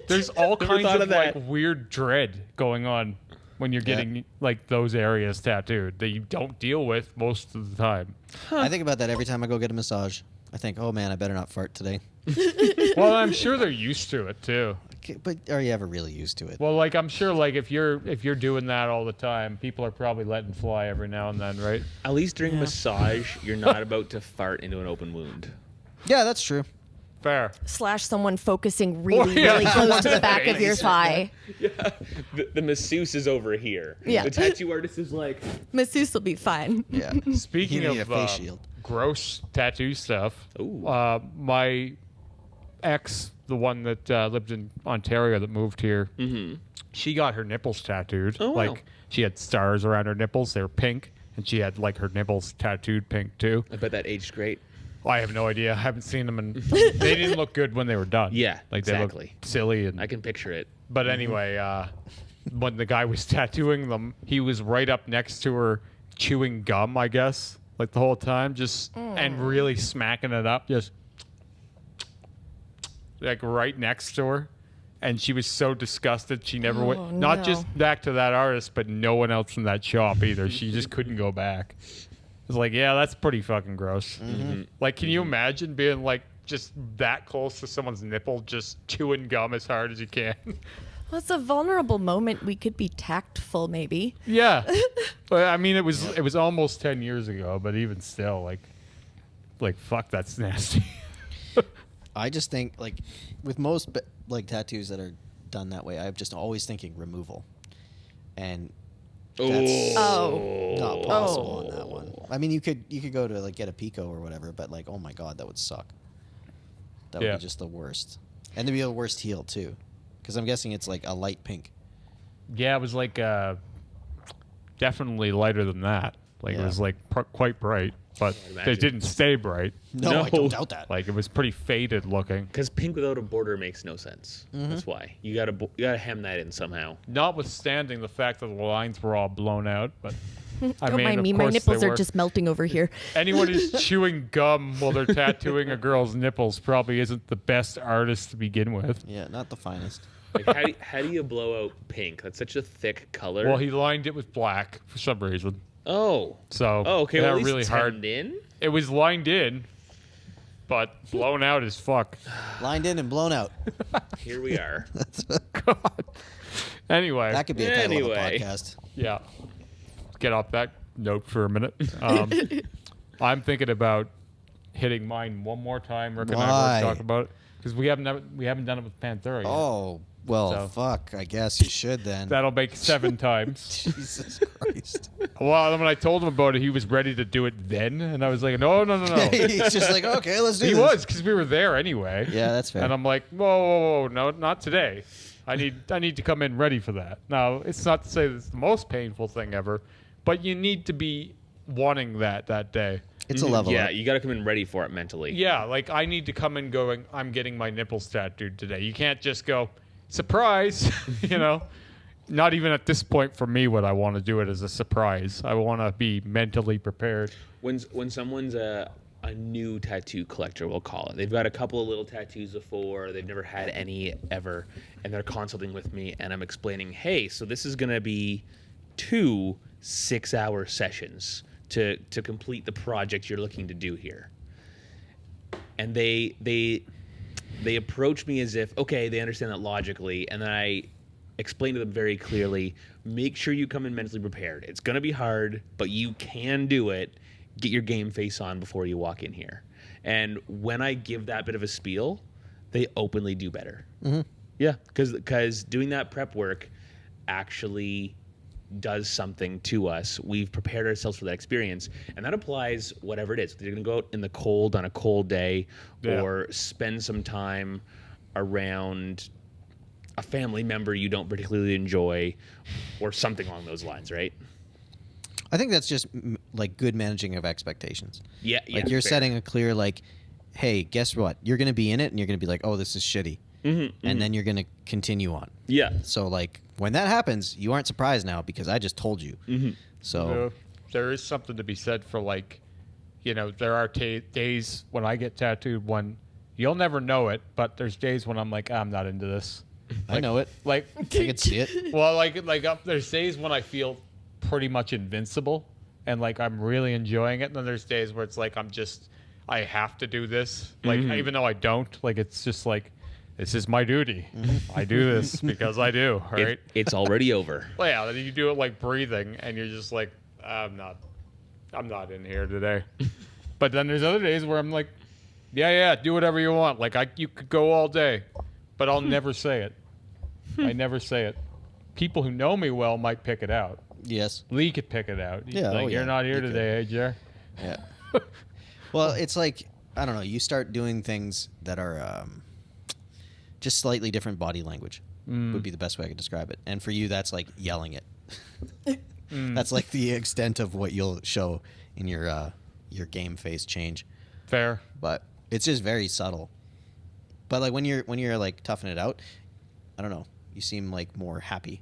There's all Never kinds thought of of that. like weird dread going on when you're getting like those areas tattooed that you don't deal with most of the time. I think about that every time I go get a massage. I think, oh man, I better not fart today. Well, I'm sure they're used to it too. Okay, but are you ever really used to it? Well, like I'm sure, like if you're doing that all the time, people are probably letting fly every now and then, right? At least during massage, you're not about to fart into an open wound. Yeah, that's true. Fair. / someone focusing really, yeah, really close to the back of your thigh. Yeah, the masseuse is over here. Yeah. The tattoo artist is like, Masseuse will be fine. Yeah. Speaking You need of a face shield. gross tattoo stuff, Ooh. My ex, the one that lived in Ontario that moved here, she got her nipples tattooed. Oh, wow. Like she had stars around her nipples. They were pink, and she had like her nipples tattooed pink too. I bet that aged great. I have no idea. I haven't seen them, and they didn't look good when they were done. Yeah, like they exactly. looked silly. And I can picture it. but anyway, when the guy was tattooing them, he was right up next to her, chewing gum, I guess, like the whole time, just and really smacking it up, just like right next to her. And she was so disgusted, she never went. Not no. just back to that artist, but no one else in that shop either. She just couldn't go back. It's like, yeah, that's pretty fucking gross. Like, can you imagine being like just that close to someone's nipple, just chewing gum as hard as you can? Well, it's a vulnerable moment. We could be tactful, maybe. Yeah, but I mean, it was almost 10 years ago, but even still, like fuck, that's nasty. I just think, like, with most like tattoos that are done that way, I'm just always thinking removal, and that's not possible on that one. I mean, you could go to like get a Pico or whatever, but like, oh my god, that would suck. That would be just the worst, and it'd be the worst heal too, because I'm guessing it's like a light pink. Yeah, it was like definitely lighter than that. Like it was like quite bright, but it didn't stay bright. No, I don't doubt that. Like it was pretty faded looking. Because pink without a border makes no sense. That's why you gotta hem that in somehow. Notwithstanding the fact that the lines were all blown out, but I Don't mean, mind of me. My course nipples they are were. just melting over here. Anyone who's chewing gum while they're tattooing a girl's nipples probably isn't the best artist to begin with. Yeah, not the finest. Like, how do you blow out pink? That's such a thick color. Well, he lined it with black for some reason. Oh, So okay. they Well, at were least really it's hard. hemmed in. It was lined in, but blown out as fuck. Lined in and blown out. Here we are. God. Anyway, That could be a title of a Anyway. podcast. yeah. Get off that note for a minute. I'm thinking about hitting mine one more time. Rick and I Why? will talk about it because we haven't done it with Panthera yet. Oh, well, So- fuck. I guess you should then. That'll make 7 times. Jesus Christ. Well, when I told him about it, he was ready to do it then, and I was like, no. He's just like, okay, let's do He this. was because we were there anyway. Yeah, that's fair. And I'm like, whoa, no, not today. I need to come in ready for that. Now, it's not to say that it's the most painful thing ever, but you need to be wanting that day. It's a level Yeah, up. you got to come in ready for it mentally. Yeah, like I need to come in going, I'm getting my nipples tattooed today. You can't just go, surprise, you know. Not even at this point for me would I want to do it as a surprise. I want to be mentally prepared. When someone's a new tattoo collector, we'll call it. They've got a couple of little tattoos before. They've never had any ever, and they're consulting with me, and I'm explaining, hey, so this is gonna be 2 6-hour sessions to complete the project you're looking to do here. And they approach me as if, okay, they understand that logically, and then I explain to them very clearly, make sure you come in mentally prepared. It's going to be hard, but you can do it. Get your game face on before you walk in here. And when I give that bit of a spiel, they openly do better. Yeah, because doing that prep work actually does something to us. We've prepared ourselves for that experience, and that applies whatever it is. You're going to go out in the cold on a cold day, or spend some time around a family member you don't particularly enjoy, or something along those lines, right? I think that's just like good managing of expectations. Yeah, Like you're fair. setting a clear, like, hey, guess what? You're going to be in it and you're going to be like, oh, this is shitty. And then you're going to continue on. Yeah. So, like, when that happens, you aren't surprised now because I just told you. So, There is something to be said for, like, you know, there are days when I get tattooed when you'll never know it, but there's days when I'm like, I'm not into this. I know it. Like, I can see it. well, there's days when I feel pretty much invincible and like I'm really enjoying it, and then there's days where it's like I'm I have to do this. Like, even though I don't, like, it's just like, this is my duty. I do this because I do, right? It's already over. Well, yeah, then you do it like breathing, and you're just like, I'm not in here today. But then there's other days where I'm like, yeah, do whatever you want. Like, you could go all day, but I'll never say it. I never say it. People who know me well might pick it out. Yes. Lee could pick it out. Yeah, Like, you're not here today, Jer. Yeah. Well, it's like, I don't know, you start doing things that are just slightly different body language would be the best way I could describe it. And for you, that's like yelling it. That's like the extent of what you'll show in your game face change. Fair. But it's just very subtle. But like when you're like toughing it out, I don't know, you seem like more happy.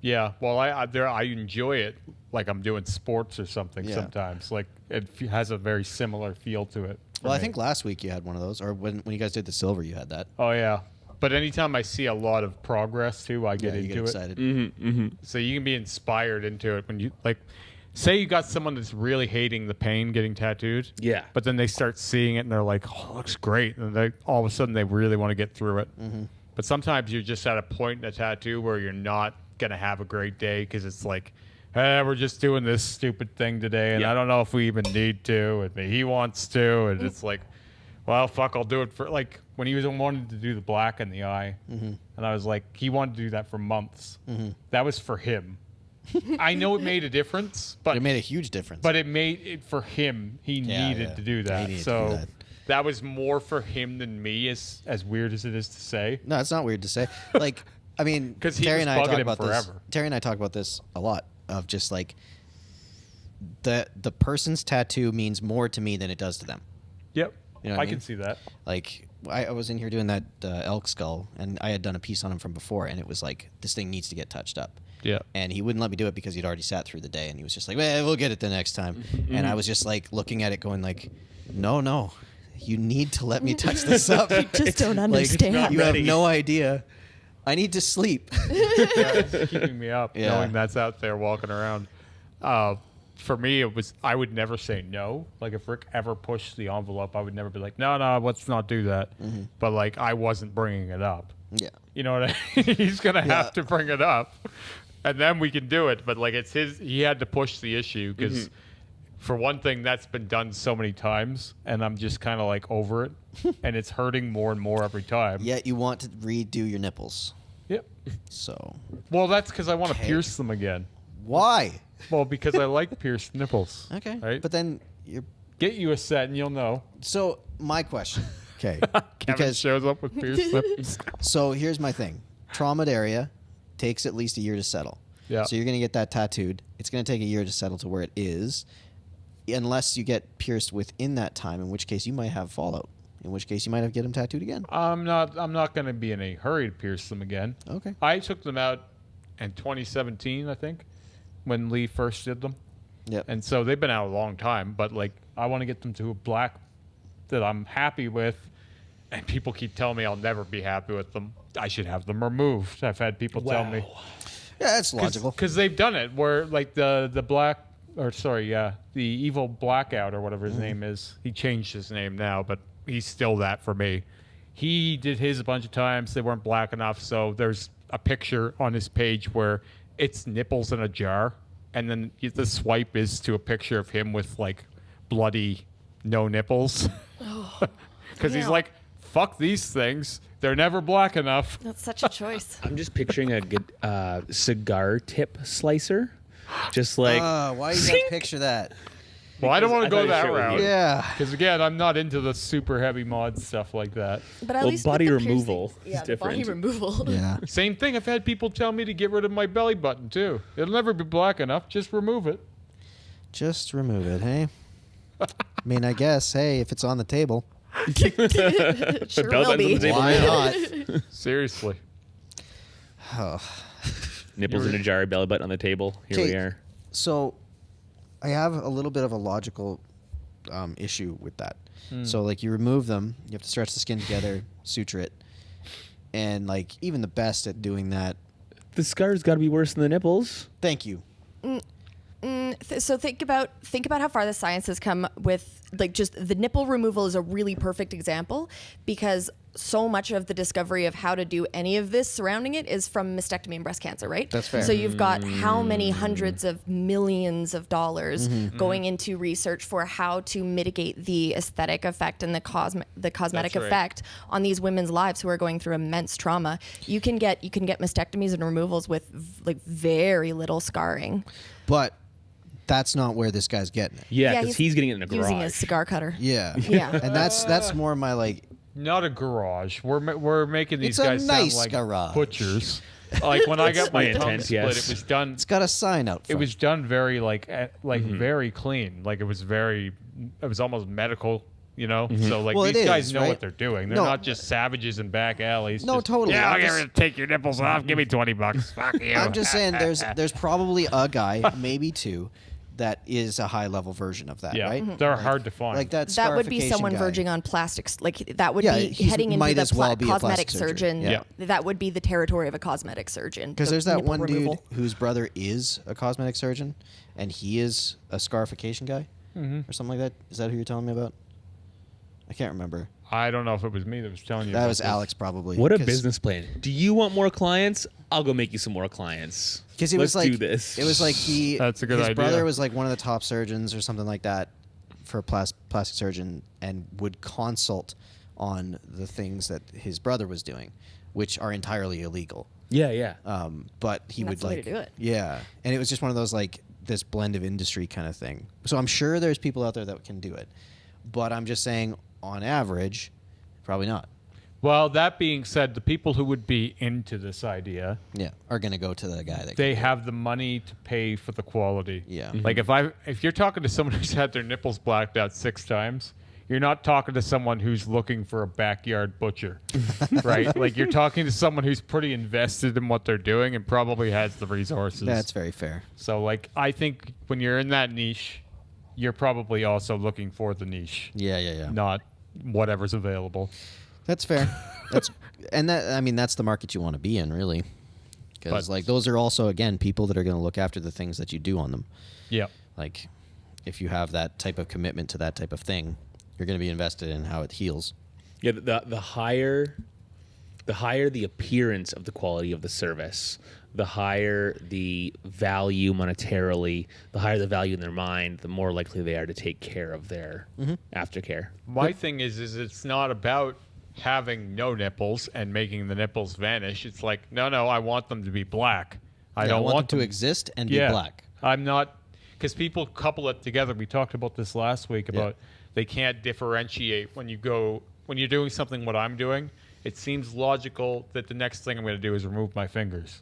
Yeah, well, I enjoy it like I'm doing sports or something sometimes. Like, it has a very similar feel to it. Well, I think last week you had one of those, or when you guys did the silver, you had that. Oh, yeah. But anytime I see a lot of progress, too, I get you into get it. excited. So you can be inspired into it when you, like, say you got someone that's really hating the pain getting tattooed. Yeah. But then they start seeing it and they're like, oh, it looks great. And all of a sudden they really want to get through it. But sometimes you're just at a point in a tattoo where you're not going to have a great day because it's like, we're just doing this stupid thing today, and I don't know if we even need to, and he wants to, and it's like, well, fuck, I'll do it for, like, when he wanted to do the black in the eye, and I was like, he wanted to do that for months. That was for him. I know it made a difference, but It made a huge difference. But it made it for him. He needed to do that. He needed So to do that. that was more for him than me, as weird as it is to say. No, it's not weird to say. Like, I mean, 'Cause he Terry was and I bugging talk him about this. forever. Terry and I talk about this a lot, of just like the person's tattoo means more to me than it does to them. Yep. You know what I I mean? can see that. Like, I was in here doing that elk skull, and I had done a piece on him from before, and it was like, this thing needs to get touched up. Yeah. And he wouldn't let me do it because he'd already sat through the day, and he was just like, well, we'll get it the next time. And I was just like looking at it going like, no, you need to let me touch this up. Just don't Like, understand. you have no idea. I need to sleep. It's keeping me up, Yeah. knowing that's out there walking around. For me, I would never say no. Like, if Rick ever pushed the envelope, I would never be like, no, let's not do that. But, like, I wasn't bringing it up. Yeah. You know what I mean? He's going to have to bring it up. And then we can do it. But, like, it's he had to push the issue because, for one thing, that's been done so many times. And I'm just kind of, like, over it. And it's hurting more and more every time. Yet you want to redo your nipples. Yep. So, Well, that's because I want to pierce them again. why? Well, because I like pierced nipples. Okay. Right? But then you're. Get you a set and you'll know. So, my question. Okay. Kevin Because, shows up with pierced nipples. so here's my thing. Traumatized area takes at least a year to settle. Yeah. So you're going to get that tattooed. It's going to take a year to settle to where it is, unless you get pierced within that time, in which case you might have fallout. In which case you might have to get them tattooed again. I'm not going to be in a hurry to pierce them again. Okay. I took them out in 2017, I think, when Lee first did them. Yep. And so they've been out a long time, but like I want to get them to a black that I'm happy with, and people keep telling me I'll never be happy with them. I should have them removed. I've had people tell me. Yeah, that's logical. Because they've done it where like the black, or sorry, yeah, the evil blackout or whatever his name is. He changed his name now, but he's still that for me. He did his a bunch of times. They weren't black enough, so there's a picture on his page where it's nipples in a jar, and then the swipe is to a picture of him with like bloody no nipples. Because he's Yeah. like, fuck these things. They're never black enough. That's such a choice. I'm just picturing a good cigar tip slicer, just like Why you gotta picture that? Well, I don't want to I go thought I'd that share with route. you. Yeah. Because again, I'm not into the super heavy mod stuff like that. But at Well, least with body the removal piercings- is yeah, the body different. removal. Yeah. Same thing. I've had people tell me to get rid of my belly button too. It'll never be black enough. Just remove it. Just remove it, hey? I mean, I guess, hey, if it's on the table, Sure bell will button's on be. the table. why not? Seriously. Oh. nipples in a jar, belly button on the table. Here we Okay. are. So, I have a little bit of a logical issue with that. So, like, you remove them, you have to stretch the skin together, suture it, and like even the best at doing that. The scar's got to be worse than the nipples. Thank you. Think So think about how far the science has come with like just the nipple removal is a really perfect example because so much of the discovery of how to do any of this surrounding it is from mastectomy and breast cancer, right? That's fair. So you've got how many hundreds of millions of dollars going into research for how to mitigate the aesthetic effect and the cosmetic That's right. effect on these women's lives who are going through immense trauma. You can get mastectomies and removals with like very little scarring. But that's not where this guy's getting it. Yeah, because he's getting it in a garage. Using a cigar cutter. Yeah. Yeah. And that's more my like. Not a garage. We're making these It's a guys nice sound like garage. butchers. Like when I got my my tongue intent, split, yes. it was done. It's got a sign out front. It was done very very clean. Like it was almost medical. You know, so like Well, these it guys is, know right? what they're doing. They're No. not just savages in back alleys. No, just, totally. Yeah, I'm I'm just- gonna take your nipples off. Give me $20. Fuck you. I'm just saying there's probably a guy, maybe two, that is a high level version of that, Yeah, right? they're hard to find. Like that. That would be scarification someone guy. verging on plastics. Like that would Yeah, be he's- heading into might the as well be a cosmetic plastic surgeon. surgeon. Yeah. That would be the territory of a cosmetic surgeon. Because the there's that nipple one removal. dude whose brother is a cosmetic surgeon, and he is a scarification guy, or something like that. Is that who you're telling me about? I can't remember. I don't know if it was me that was telling you. That about was this. Alex probably. What a 'cause- business plan. Do you want more clients? I'll go make you some more clients. Because it Let's was like do this. it was like he. That's a good his idea. brother was like one of the top surgeons or something like that for a plastic surgeon, and would consult on the things that his brother was doing, which are entirely illegal. Yeah. But he And would that's the way like to do it. Yeah, and it was just one of those like this blend of industry kind of thing. So I'm sure there's people out there that can do it, but I'm just saying on average, probably not. Well, that being said, the people who would be into this idea, Yeah, are gonna go to the guy that they can do have the money to pay for the quality. Yeah. Like if you're talking to someone who's had their nipples blacked out 6 times, you're not talking to someone who's looking for a backyard butcher, right? Like you're talking to someone who's pretty invested in what they're doing and probably has the resources. it. That's very fair. So like I think when you're in that niche, you're probably also looking for the niche, Yeah. not whatever's available. That's fair. That's the market you want to be in, really. Because But- like those are also again people that are going to look after the things that you do on them. Yeah. Like if you have that type of commitment to that type of thing, you're going to be invested in how it heals. Yeah, the higher the appearance of the quality of the service, the higher the value monetarily, the higher the value in their mind, the more likely they are to take care of their aftercare. My thing is it's not about having no nipples and making the nipples vanish. It's like, no, I want them to be black. I don't want want them to exist and be yeah, black. I'm not, because people couple it together. We talked about this last week about they can't differentiate when you're doing something what I'm doing. It seems logical that the next thing I'm going to do is remove my fingers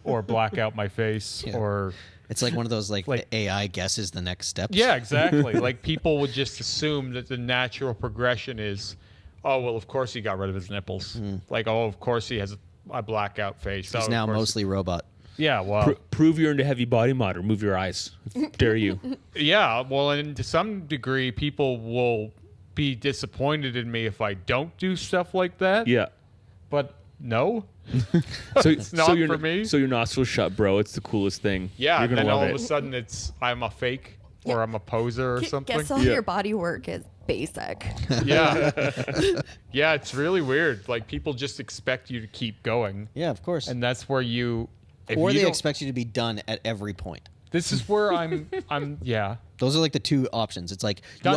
or black out my face Yeah. or It's like one of those like Like- AI guesses the next steps. yeah, exactly. Like people would just assume that the natural progression is, oh well, of course he got rid of his nipples. Like, oh, of course he has a blackout face. He's Oh, now of course- mostly robot. Yeah, well, Prove you're into heavy body mod. Remove your eyes. Dare you? yeah, well, and to some degree, people will be disappointed in me if I don't do stuff like that. Yeah. But no. So It's not your, for me. So your nostrils shut, bro. It's the coolest thing. Yeah, You're and gonna then love all it. of a sudden I'm a fake or I'm a poser or something. Guess all Yeah. your body work is basic. Yeah. Yeah, it's really weird. Like people just expect you to keep going. Yeah, of course. And that's where you if or you they don't- expect you to be done at every point. This is where I'm yeah. Those are like the two options. It's like Done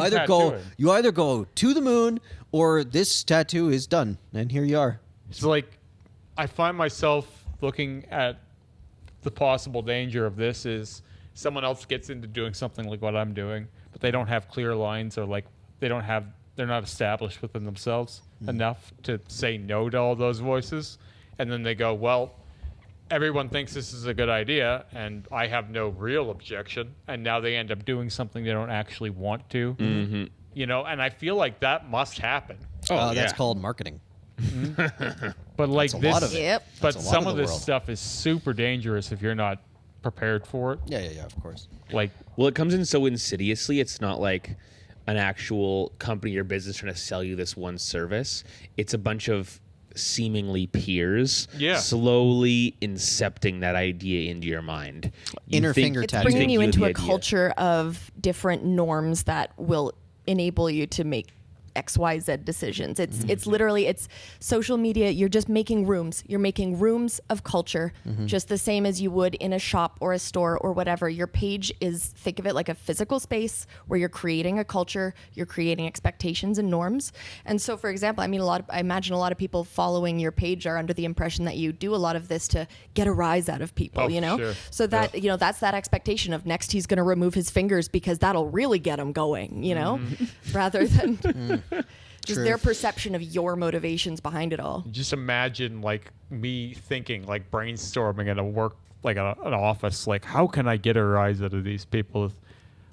you either go to the moon or this tattoo is done and here you are. It's like I find myself looking at the possible danger of this is someone else gets into doing something like what I'm doing, but they don't have clear lines or like they're not established within themselves enough to say no to all those voices. And then they go, well, everyone thinks this is a good idea and I have no real objection. And now they end up doing something they don't actually want to. Mm-hmm. You know, and I feel like that must happen. Oh, That's yeah. called marketing. But like That's a this, lot of it. Yep. but That's a lot some of of the this world. stuff is super dangerous if you're not prepared for it. Yeah, of course. Like, Well, it comes in so insidiously. It's not like an actual company or business trying to sell you this one service. It's a bunch of seemingly peers, Yeah. slowly incepting that idea into your mind. Inner finger It's tattoo. bringing you have into the a idea. culture of different norms that will enable you to make XYZ decisions. It's literally, it's social media. You're just making rooms. You're making rooms of culture, just the same as you would in a shop or a store or whatever. Your page is, think of it like a physical space where you're creating a culture, you're creating expectations and norms. And so, for example, I mean, I imagine a lot of people following your page are under the impression that you do a lot of this to get a rise out of people, Oh, you know? sure. So that, you know, that's that expectation of next he's going to remove his fingers because that'll really get him going, you know, rather than just True. their perception of your motivations behind it all. Just imagine like me thinking, like brainstorming at a work, like an office, like how can I get a rise out of these people?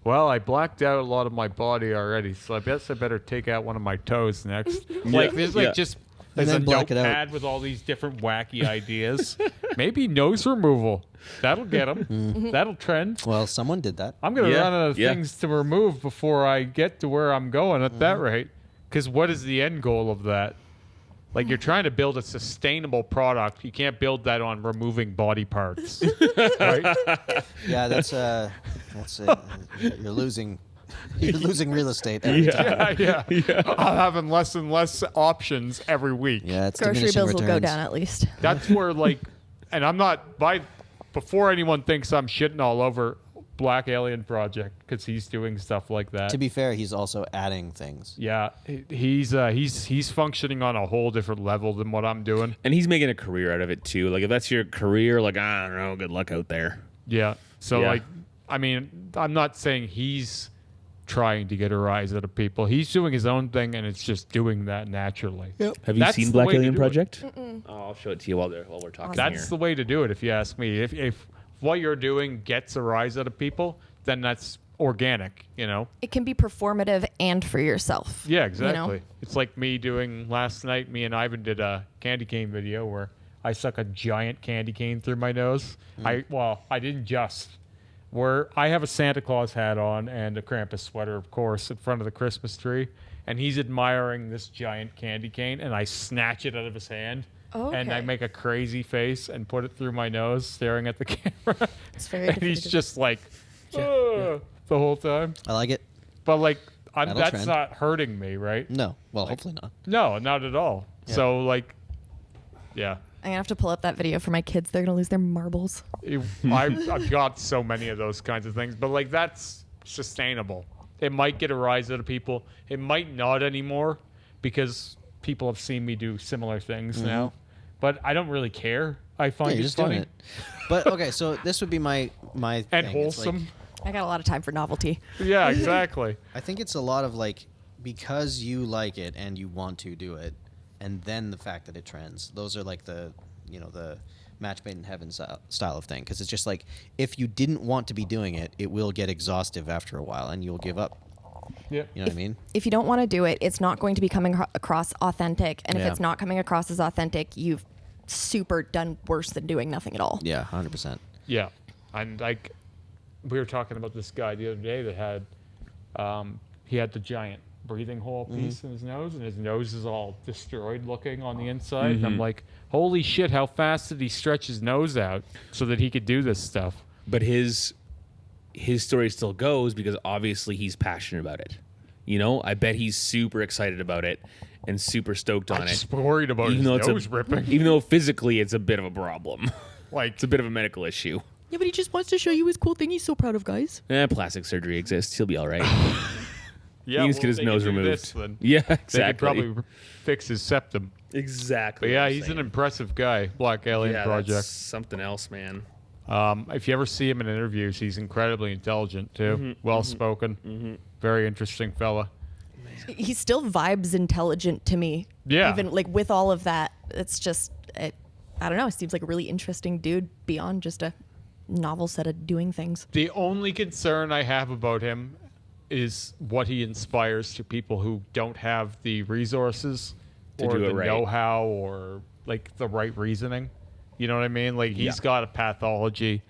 Well, I blacked out a lot of my body already, so I guess I better take out one of my toes next. Like there's like just there's a then black it out. notepad with all these different wacky ideas. Maybe nose removal. That'll get them. That'll trend. Well, someone did that. I'm gonna Yeah, run out of yeah. things to remove before I get to where I'm going at that rate. Because what is the end goal of that? Like you're trying to build a sustainable product. You can't build that on removing body parts, right? Yeah, that's you're losing real estate. Every time. Yeah. I'm having less and less options every week. Yeah, it's Grocery diminishing bills will go returns. down at least. That's where like, and I'm not before anyone thinks I'm shitting all over Black Alien Project because he's doing stuff like that. To be fair, he's also adding things. Yeah, he's functioning on a whole different level than what I'm doing. And he's making a career out of it too. Like if that's your career, like I don't know, good luck out there. Yeah. So Yeah. like, I mean, I'm not saying he's trying to get a rise out of people. He's doing his own thing, and it's just doing that naturally. Have you That's seen the Black way to Alien do it. Project? Oh, I'll show it to you while we're talking That's here. the way to do it, if you ask me. If what you're doing gets a rise out of people, then that's organic, you know? It can be performative and for yourself. Yeah, you exactly. know? It's like me doing last night. Me and Ivan did a candy cane video where I stuck a giant candy cane through my nose. I didn't just. Where I have a Santa Claus hat on and a Krampus sweater, of course, in front of the Christmas tree, and he's admiring this giant candy cane, and I snatch it out of his hand. And I Okay. make a crazy face and put it through my nose, staring at the camera. It's very And he's definitive. just like, the whole time. I like it. But like, That'll that's trend. not hurting me, right? No, well, hopefully not. No, not at all. Yeah. So like, yeah, I'm gonna have to pull up that video for my kids. They're gonna lose their marbles. I've got so many of those kinds of things, but like that's sustainable. It might get a rise out of people. It might not anymore because people have seen me do similar things now. But I don't really care. I Yeah, find you're it just funny doing it. But okay, so this would be my and thing. It's like- wholesome. I got a lot of time for novelty. Yeah, exactly. I think it's a lot of like because you like it and you want to do it, and then the fact that it trends. Those are like the match made in heaven style of thing. Because it's just like if you didn't want to be doing it, it will get exhaustive after a while, and you'll give up. Yeah. You know what I mean? If you don't want to do it, it's not going to be coming across authentic. And if Yeah. it's not coming across as authentic, you've super done worse than doing nothing at all. Yeah, 100%. Yeah, and like we were talking about this guy the other day that had he had the giant breathing hole piece in his nose, and his nose is all destroyed looking on the inside. And I'm like, holy shit, how fast did he stretch his nose out so that he could do this stuff? But his story still goes because obviously he's passionate about it. You know, I bet he's super excited about it and super stoked on I'm it. just worried about his nose ripping. Even though physically it's a bit of a problem. Like, It's a bit of a medical issue. Yeah, but he just wants to show you his cool thing he's so proud of, guys. Plastic surgery exists. He'll be all right. yeah, he needs to get his they nose could do removed. this, then. Yeah, They exactly. could probably fix his septum. Exactly. But yeah, what I'm he's an saying. impressive guy, Black Alien Yeah, Project. that's something else, man. If you ever see him in interviews, he's incredibly intelligent too, well-spoken, very interesting fella. He still vibes intelligent to me. Yeah. Even like with all of that, it's just, I don't know. It seems like a really interesting dude beyond just a novel set of doing things. The only concern I have about him is what he inspires to people who don't have the resources To or do it the right. know-how or like the right reasoning. You know what I mean? Like he's Yeah. got a pathology,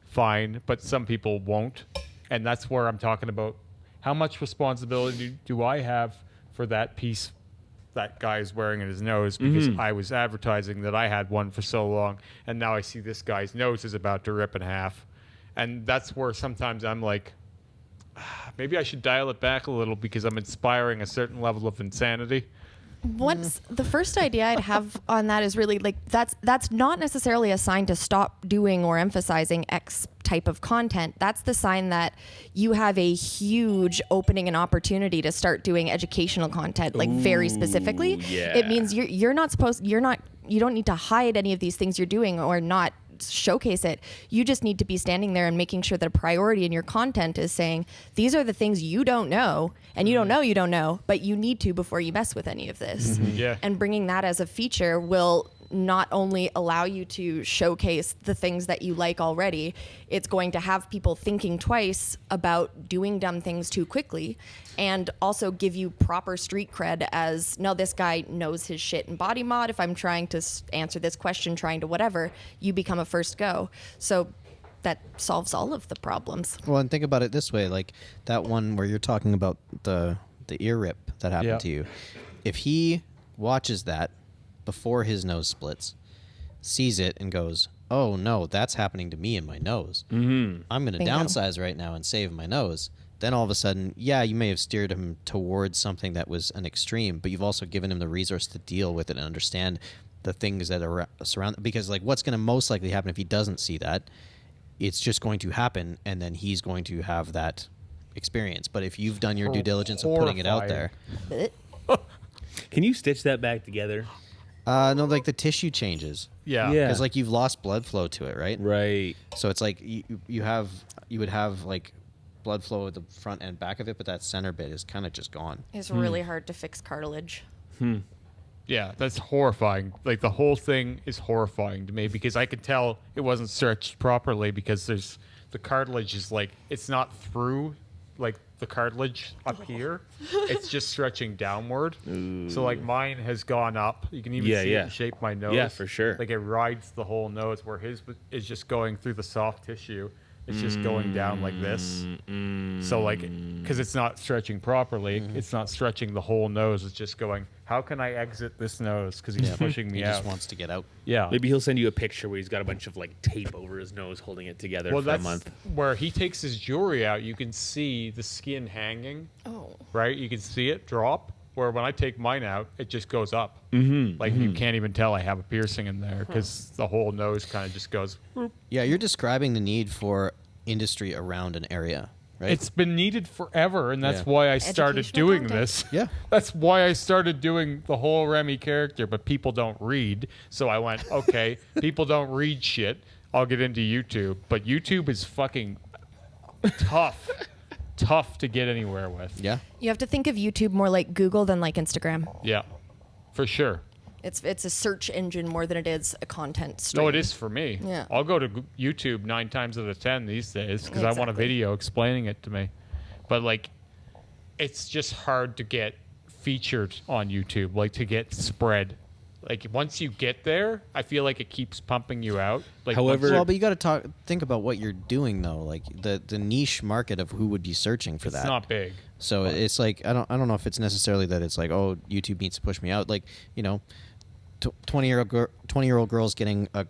fine, but some people won't. And that's where I'm talking about how much responsibility do I have for that piece that guy is wearing in his nose because I was advertising that I had one for so long, and now I see this guy's nose is about to rip in half. And that's where sometimes I'm like, maybe I should dial it back a little because I'm inspiring a certain level of insanity. Once the first idea I'd have on that is really like that's not necessarily a sign to stop doing or emphasizing X type of content. That's the sign that you have a huge opening and opportunity to start doing educational content, like very specifically. Yeah. It means you don't need to hide any of these things you're doing or not showcase it. You just need to be standing there and making sure that a priority in your content is saying, these are the things you don't know, and you don't know, but you need to before you mess with any of this. Yeah. And bringing that as a feature will not only allow you to showcase the things that you like already, it's going to have people thinking twice about doing dumb things too quickly, and also give you proper street cred as, no, this guy knows his shit in body mod. If I'm trying to answer this question, trying to whatever, you become a first go. So that solves all of the problems. Well, and think about it this way, like that one where you're talking about the ear rip that happened to you. If he watches that before his nose splits, sees it and goes, oh no, that's happening to me in my nose. I'm going to downsize right now and save my nose. Then all of a sudden, yeah, you may have steered him towards something that was an extreme, but you've also given him the resource to deal with it and understand the things that are surround. Because like, what's going to most likely happen if he doesn't see that? It's just going to happen, and then he's going to have that experience. But if you've done your due diligence of putting it out there, Can you stitch that back together? no, like the tissue changes. Yeah. Because like you've lost blood flow to it, right? Right. So it's like you would have like blood flow at the front and back of it, but that center bit is kind of just gone. It's really hard to fix cartilage. Yeah, that's horrifying. Like the whole thing is horrifying to me because I could tell it wasn't stretched properly because there's the cartilage is like it's not through like the cartilage up here. It's just stretching downward. So like mine has gone up. You can even see it shape my nose. Yeah, for sure. Like it rides the whole nose where his is just going through the soft tissue. It's just going down like this. So like, because it's not stretching properly, it's not stretching the whole nose. It's just going, how can I exit this nose? Because he's pushing me He out. just wants to get out. Yeah. Maybe he'll send you a picture where he's got a bunch of like tape over his nose holding it together for a that's month. where he takes his jewelry out. You can see the skin hanging. Oh. Right? You can see it drop. Where when I take mine out, it just goes up. Like you can't even tell I have a piercing in there because the whole nose kind of just goes. Whoop. Yeah, you're describing the need for industry around an area, right? It's been needed forever, and that's Yeah. why I started Educational doing content. this. Yeah. That's why I started doing the whole Remy character, but people don't read. So I went, okay, people don't read shit. I'll get into YouTube. But YouTube is fucking tough. Tough to get anywhere with. Yeah. You have to think of YouTube more like Google than like Instagram. Yeah, for sure. It's a search engine more than it is a content stream. No, it is for me. Yeah. I'll go to YouTube 9 times out of 10 these days because I want a Exactly. video explaining it to me. But like, it's just hard to get featured on YouTube, like to get spread. Like once you get there, I feel like it keeps pumping you out. Like However- Well, but you got to think about what you're doing though. Like the niche market of who would be searching for it's that. not big. So it's like I don't know if it's necessarily that it's like, oh, YouTube needs to push me out. Like, you know, 20-year-old girls getting a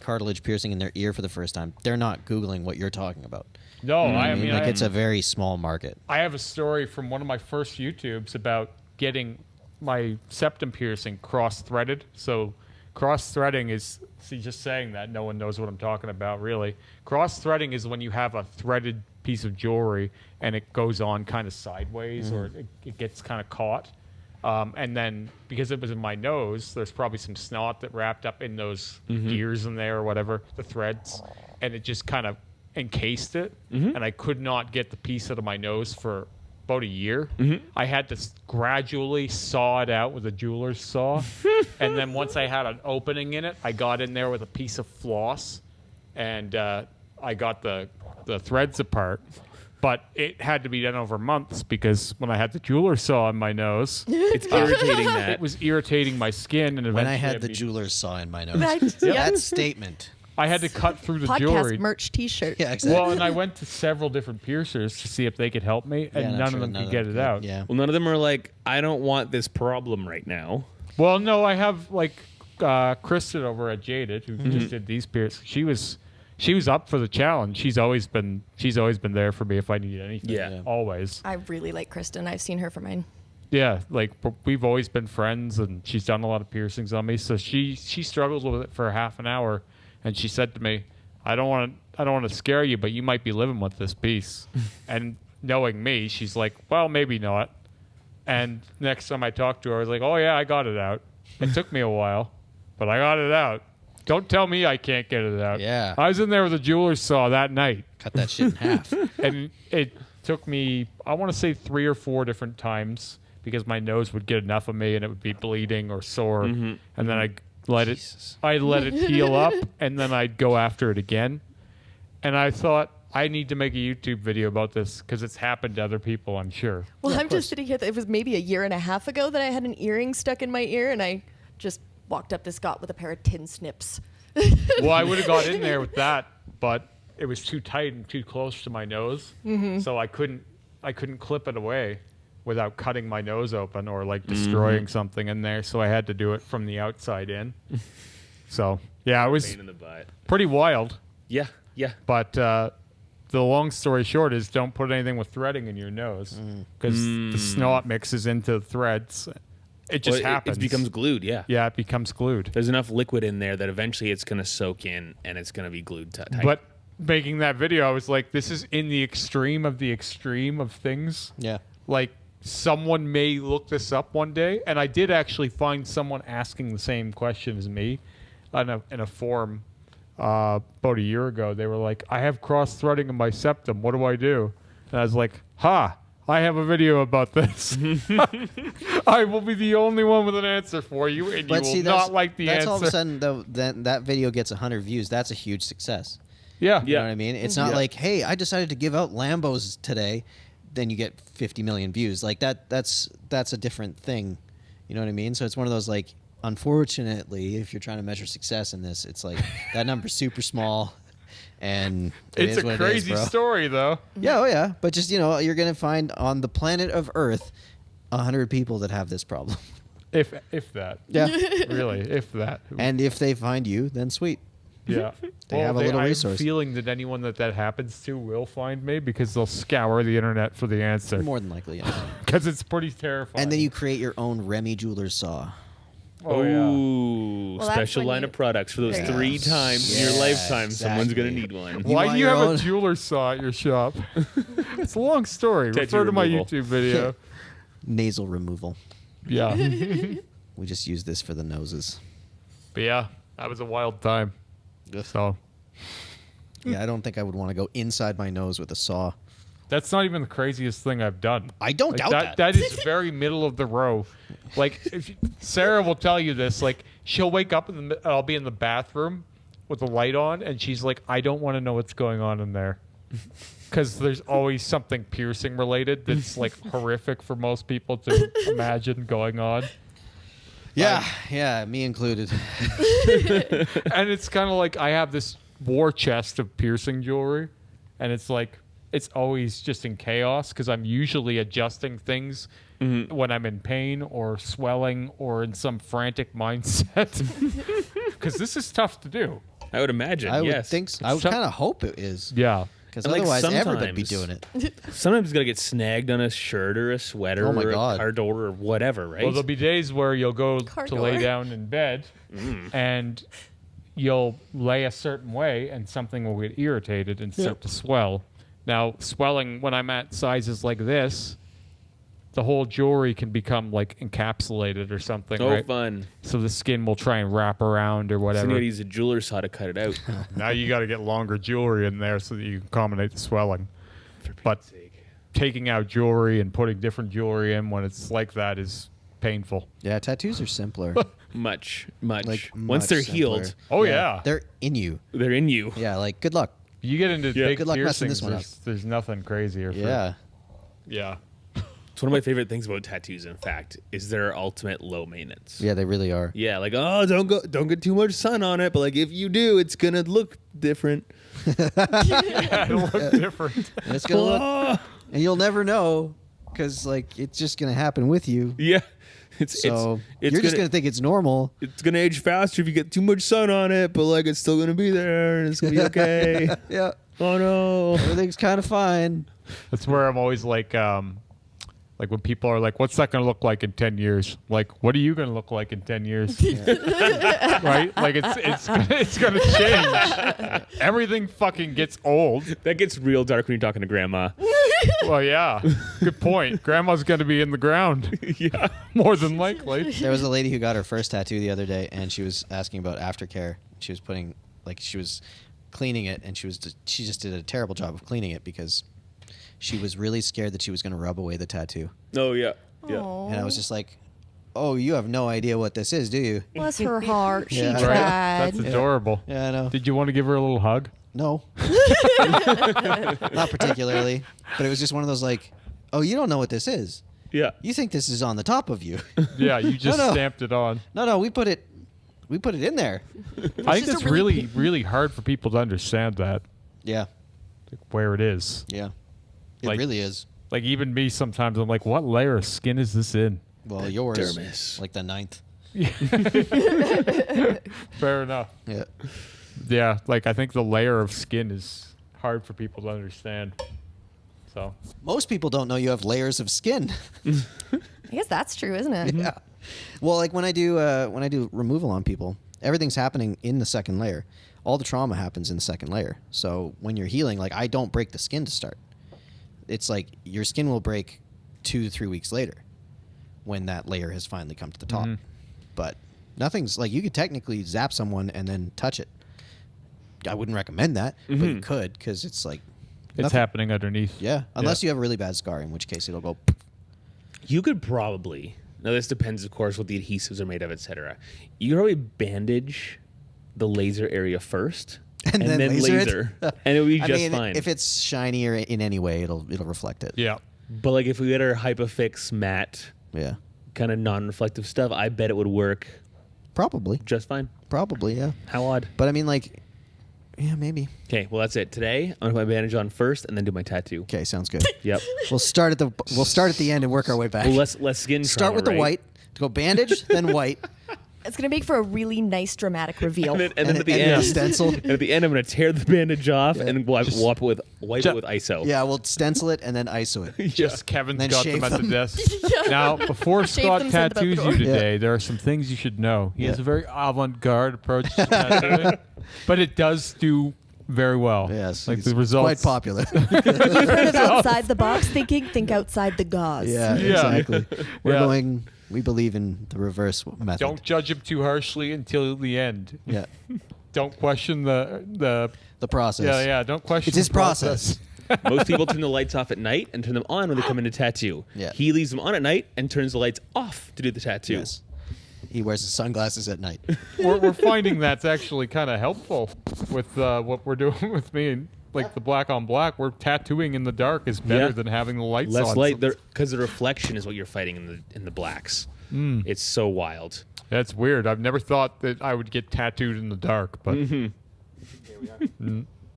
cartilage piercing in their ear for the first time. They're not Googling what you're talking about. No, You know what I mean, like it's a very small market. I have a story from one of my first YouTubes about getting my septum piercing cross-threaded. So cross-threading is, see, just saying that, no one knows what I'm talking about, really. Cross-threading is when you have a threaded piece of jewelry and it goes on kind of sideways or it gets kind of caught. And then because it was in my nose, there's probably some snot that wrapped up in those gears in there or whatever, the threads, and it just kind of encased it. And I could not get the piece out of my nose for about a year. I had to gradually saw it out with a jeweler's saw. And then once I had an opening in it, I got in there with a piece of floss and I got the threads apart. But it had to be done over months because when I had the jeweler's saw in my nose, It's irritating that. it was irritating my skin. And When eventually I had the mean- jeweler's saw in my nose, Right. that statement I had to cut through the Podcast jewelry. merch T-shirt. Yeah, exactly. Well, and I went to several different piercers to see if they could help me, and none of them could get it out. Yeah. Well, none of them are like, I don't want this problem right now. Well, no, I have like Kristen over at Jaded who just did these piercings. She was up for the challenge. She's always been there for me if I need anything. Yeah. Always. I really like Kristen. I've seen her for mine. Yeah, like we've always been friends, and she's done a lot of piercings on me. So she struggles with it for half an hour, and she said to me, I don't want to scare you, but you might be living with this piece. And knowing me, she's like, well, maybe not. And next time I talked to her, I was like, oh yeah, I got it out. It took me a while, but I got it out. Don't tell me I can't get it out. Yeah. I was in there with a jeweler's saw that night, Cut that shit in half. and it took me, I want to say 3 or 4 different times, because my nose would get enough of me and it would be bleeding or sore, and then I'd let it heal up, and then I'd go after it again. And I thought, I need to make a YouTube video about this because it's happened to other people, I'm sure. Well, Yeah, of I'm course. just sitting here. It was maybe a year and a half ago that I had an earring stuck in my ear, and I just walked up to Scott with a pair of tin snips. Well, I would have got in there with that, but it was too tight and too close to my nose, so I couldn't clip it away without cutting my nose open or like destroying something in there. So I had to do it from the outside in. So yeah, it was Pain in the butt. pretty wild. Yeah, yeah. But the long story short is, don't put anything with threading in your nose because the snot mixes into the threads. It just happens. It becomes glued, yeah. Yeah, it becomes glued. There's enough liquid in there that eventually it's going to soak in and it's going to be glued tight. But making that video, I was like, this is in the extreme of things. Yeah. Like, someone may look this up one day, and I did actually find someone asking the same question as me in a forum about a year ago. They were like, I have cross-threading in my septum. What do I do? And I was like, I have a video about this. I will be the only one with an answer for you, and you will not like the that's answer. all of a sudden, though, then that video gets 100 views. That's a huge success. Yeah. You know what I mean? It's not like, hey, I decided to give out Lambos today. Then you get 50 million views. Like that's a different thing. You know what I mean? So it's one of those, like, unfortunately, if you're trying to measure success in this, it's like that number's super small, and It's a crazy story, though. Yeah, oh yeah. But just, you're gonna find on the planet of Earth 100 people that have this problem. If that. Yeah. Really, if that. And if they find you, then sweet. Yeah. They have a little resource. I'm feeling that anyone that happens to will find me because they'll scour the internet for the answer. More than likely, yeah. Because it's pretty terrifying. And then you create your own Remy jeweler's saw. Oh, yeah. Ooh, Well, that's special when line you- of products for those There you 3 go. times in your Yeah, lifetime. Someone's going to exactly. need one. You Why want do you your have own- a jeweler's saw at your shop? It's a long story. Tattoo Refer to my removal. YouTube video. Nasal removal. Yeah. We just use this for the noses. But yeah, that was a wild time. So Yeah, I don't think I would want to go inside my nose with a saw. that's not even the craziest thing I've done. I don't doubt that. That is very middle of the row. Like, Sarah will tell you this. Like, she'll wake up and I'll be in the bathroom with the light on, and she's like, "I don't want to know what's going on in there," because there's always something piercing related that's like horrific for most people to imagine going on. Yeah, me included. And it's kind of like I have this war chest of piercing jewelry, and it's like it's always just in chaos because I'm usually adjusting things when I'm in pain or swelling or in some frantic mindset. Because this is tough to do. I would imagine, I would yes. think so. I would kind of hope it is. Yeah. Because And, like, otherwise, everybody'd be sometimes- doing it. Sometimes it's going to get snagged on a shirt or a sweater Oh my or God. a car door or whatever, right? Well, there'll be days where you'll go Car to lay door. down in bed and you'll lay a certain way and something will get irritated and start to swell. Now, swelling when I'm at sizes like this, the whole jewelry can become like encapsulated or something, oh, right? fun. So the skin will try and wrap around or So you whatever. got to use a jeweler's saw to cut it out. Now you got to get longer jewelry in there so that you can accommodate the swelling. But Sake. taking out jewelry and putting different jewelry in when it's like that is painful. Yeah, tattoos are simpler. Much. Like, Once much they're simpler. healed, Oh, yeah. They're in you. they're in you. Yeah, like, good luck. You get into Yeah. big Good luck messing piercings, this one up. there's nothing crazier. Yeah. Yeah. It's It's one of my favorite things about tattoos, in fact, is their ultimate low maintenance. Yeah, they really are. Yeah, like, oh, don't get too much sun on it, but like if you do, it's gonna look different. It'll look different. And it's gonna look, and you'll never know because like it's just gonna happen with you. Yeah. So you're just gonna think it's normal. It's gonna age faster if you get too much sun on it, but like it's still gonna be there and it's gonna be okay. Yeah. Oh no. Everything's kind of fine. That's where I'm always like when people are like, what's that going to look like in 10 years? Like, what are you going to look like in 10 years? Right? Like, it's going to change. Everything fucking gets old. That gets real dark when you're talking to grandma. Well, yeah. Good point. Grandma's going to be in the ground. Yeah. More than likely. There was a lady who got her first tattoo the other day, and she was asking about aftercare. She was putting, like, she was cleaning it, and she just did a terrible job of cleaning it because she was really scared that she was going to rub away the tattoo. Oh yeah. Yeah. Aw. And I was just like, oh, you have no idea what this is, do you? Bless her heart. She Yeah. Right? tried. That's adorable. Yeah, I know. Did you want to give her a little hug? No. Not particularly. But it was just one of those like, oh, you don't know what this is. Yeah. You think this is on the top of you. Yeah, you just No. stamped it on. No, we put it in there. I think just it's a really- really hard for people to understand that, Yeah. like, where it is. Yeah. It Like- really is. Like, even me sometimes, I'm like, what layer of skin is this in? Well, yours, dermis. like the 9th. Fair enough. Yeah. Yeah, like, I think the layer of skin is hard for people to understand. So, Most people don't know you have layers of skin. I guess that's true, isn't it? Yeah. Well, like when I do removal on people, everything's happening in the second layer. All the trauma happens in the second layer. So when you're healing, like I don't break the skin to start. It's like your skin will break 2 to 3 weeks later when that layer has finally come to the top. But nothing's like you could technically zap someone and then touch it. I wouldn't recommend that, but you could because it's like it's nothing. happening underneath. Yeah, unless you have a really bad scar, in which case it'll go. You could probably. Now this depends, of course, what the adhesives are made of, etc. You could probably bandage the laser area first, And then laser it? and it would be I just mean, fine. if it's shiny or in any way, it'll reflect it. Yeah. But like if we had our Hypafix matte Yeah. kind of non-reflective stuff, I bet it would work Probably. just fine. Probably, yeah. How odd. But I mean, like, yeah, maybe. Okay, well that's it. Today I'm gonna put my bandage on first, and then do my tattoo. Okay, sounds good. Yep. We'll start at the end and work our way back. Well, less skin. Start trauma, with the right? white, go bandage, then white, It's going to make for a really nice dramatic reveal. And then at the and end, a stencil. and at the end, I'm gonna tear the bandage off and wipe it with ISO. Yeah, we'll stencil it and then ISO it. Just Kevin's Then got shave them at the them. desk. Now, before Shave Scott them, send them out the tattoos door. you today, there are some things you should know. He has Yeah. a very avant-garde approach to tattooing, but it does do very well. Yes, like it's the results. quite popular. You've heard of outside the box thinking? Think outside the gauze. Yeah, Yeah. exactly. We believe in the reverse method. Don't judge him too harshly until the end. Yeah, Don't question the the process. yeah. Don't question. It's his the process. Most people turn the lights off at night and turn them on when they come in to tattoo. Yeah. He leaves them on at night and turns the lights off to do the tattoo. Yes. He wears his sunglasses at night. We're finding that's actually kind of helpful with what we're doing with me and like the black on black. We're tattooing in the dark is better Yeah. than having the lights Less on. light because the reflection is what you're fighting in the blacks. It's so wild. That's weird. I've never thought that I would get tattooed in the dark, but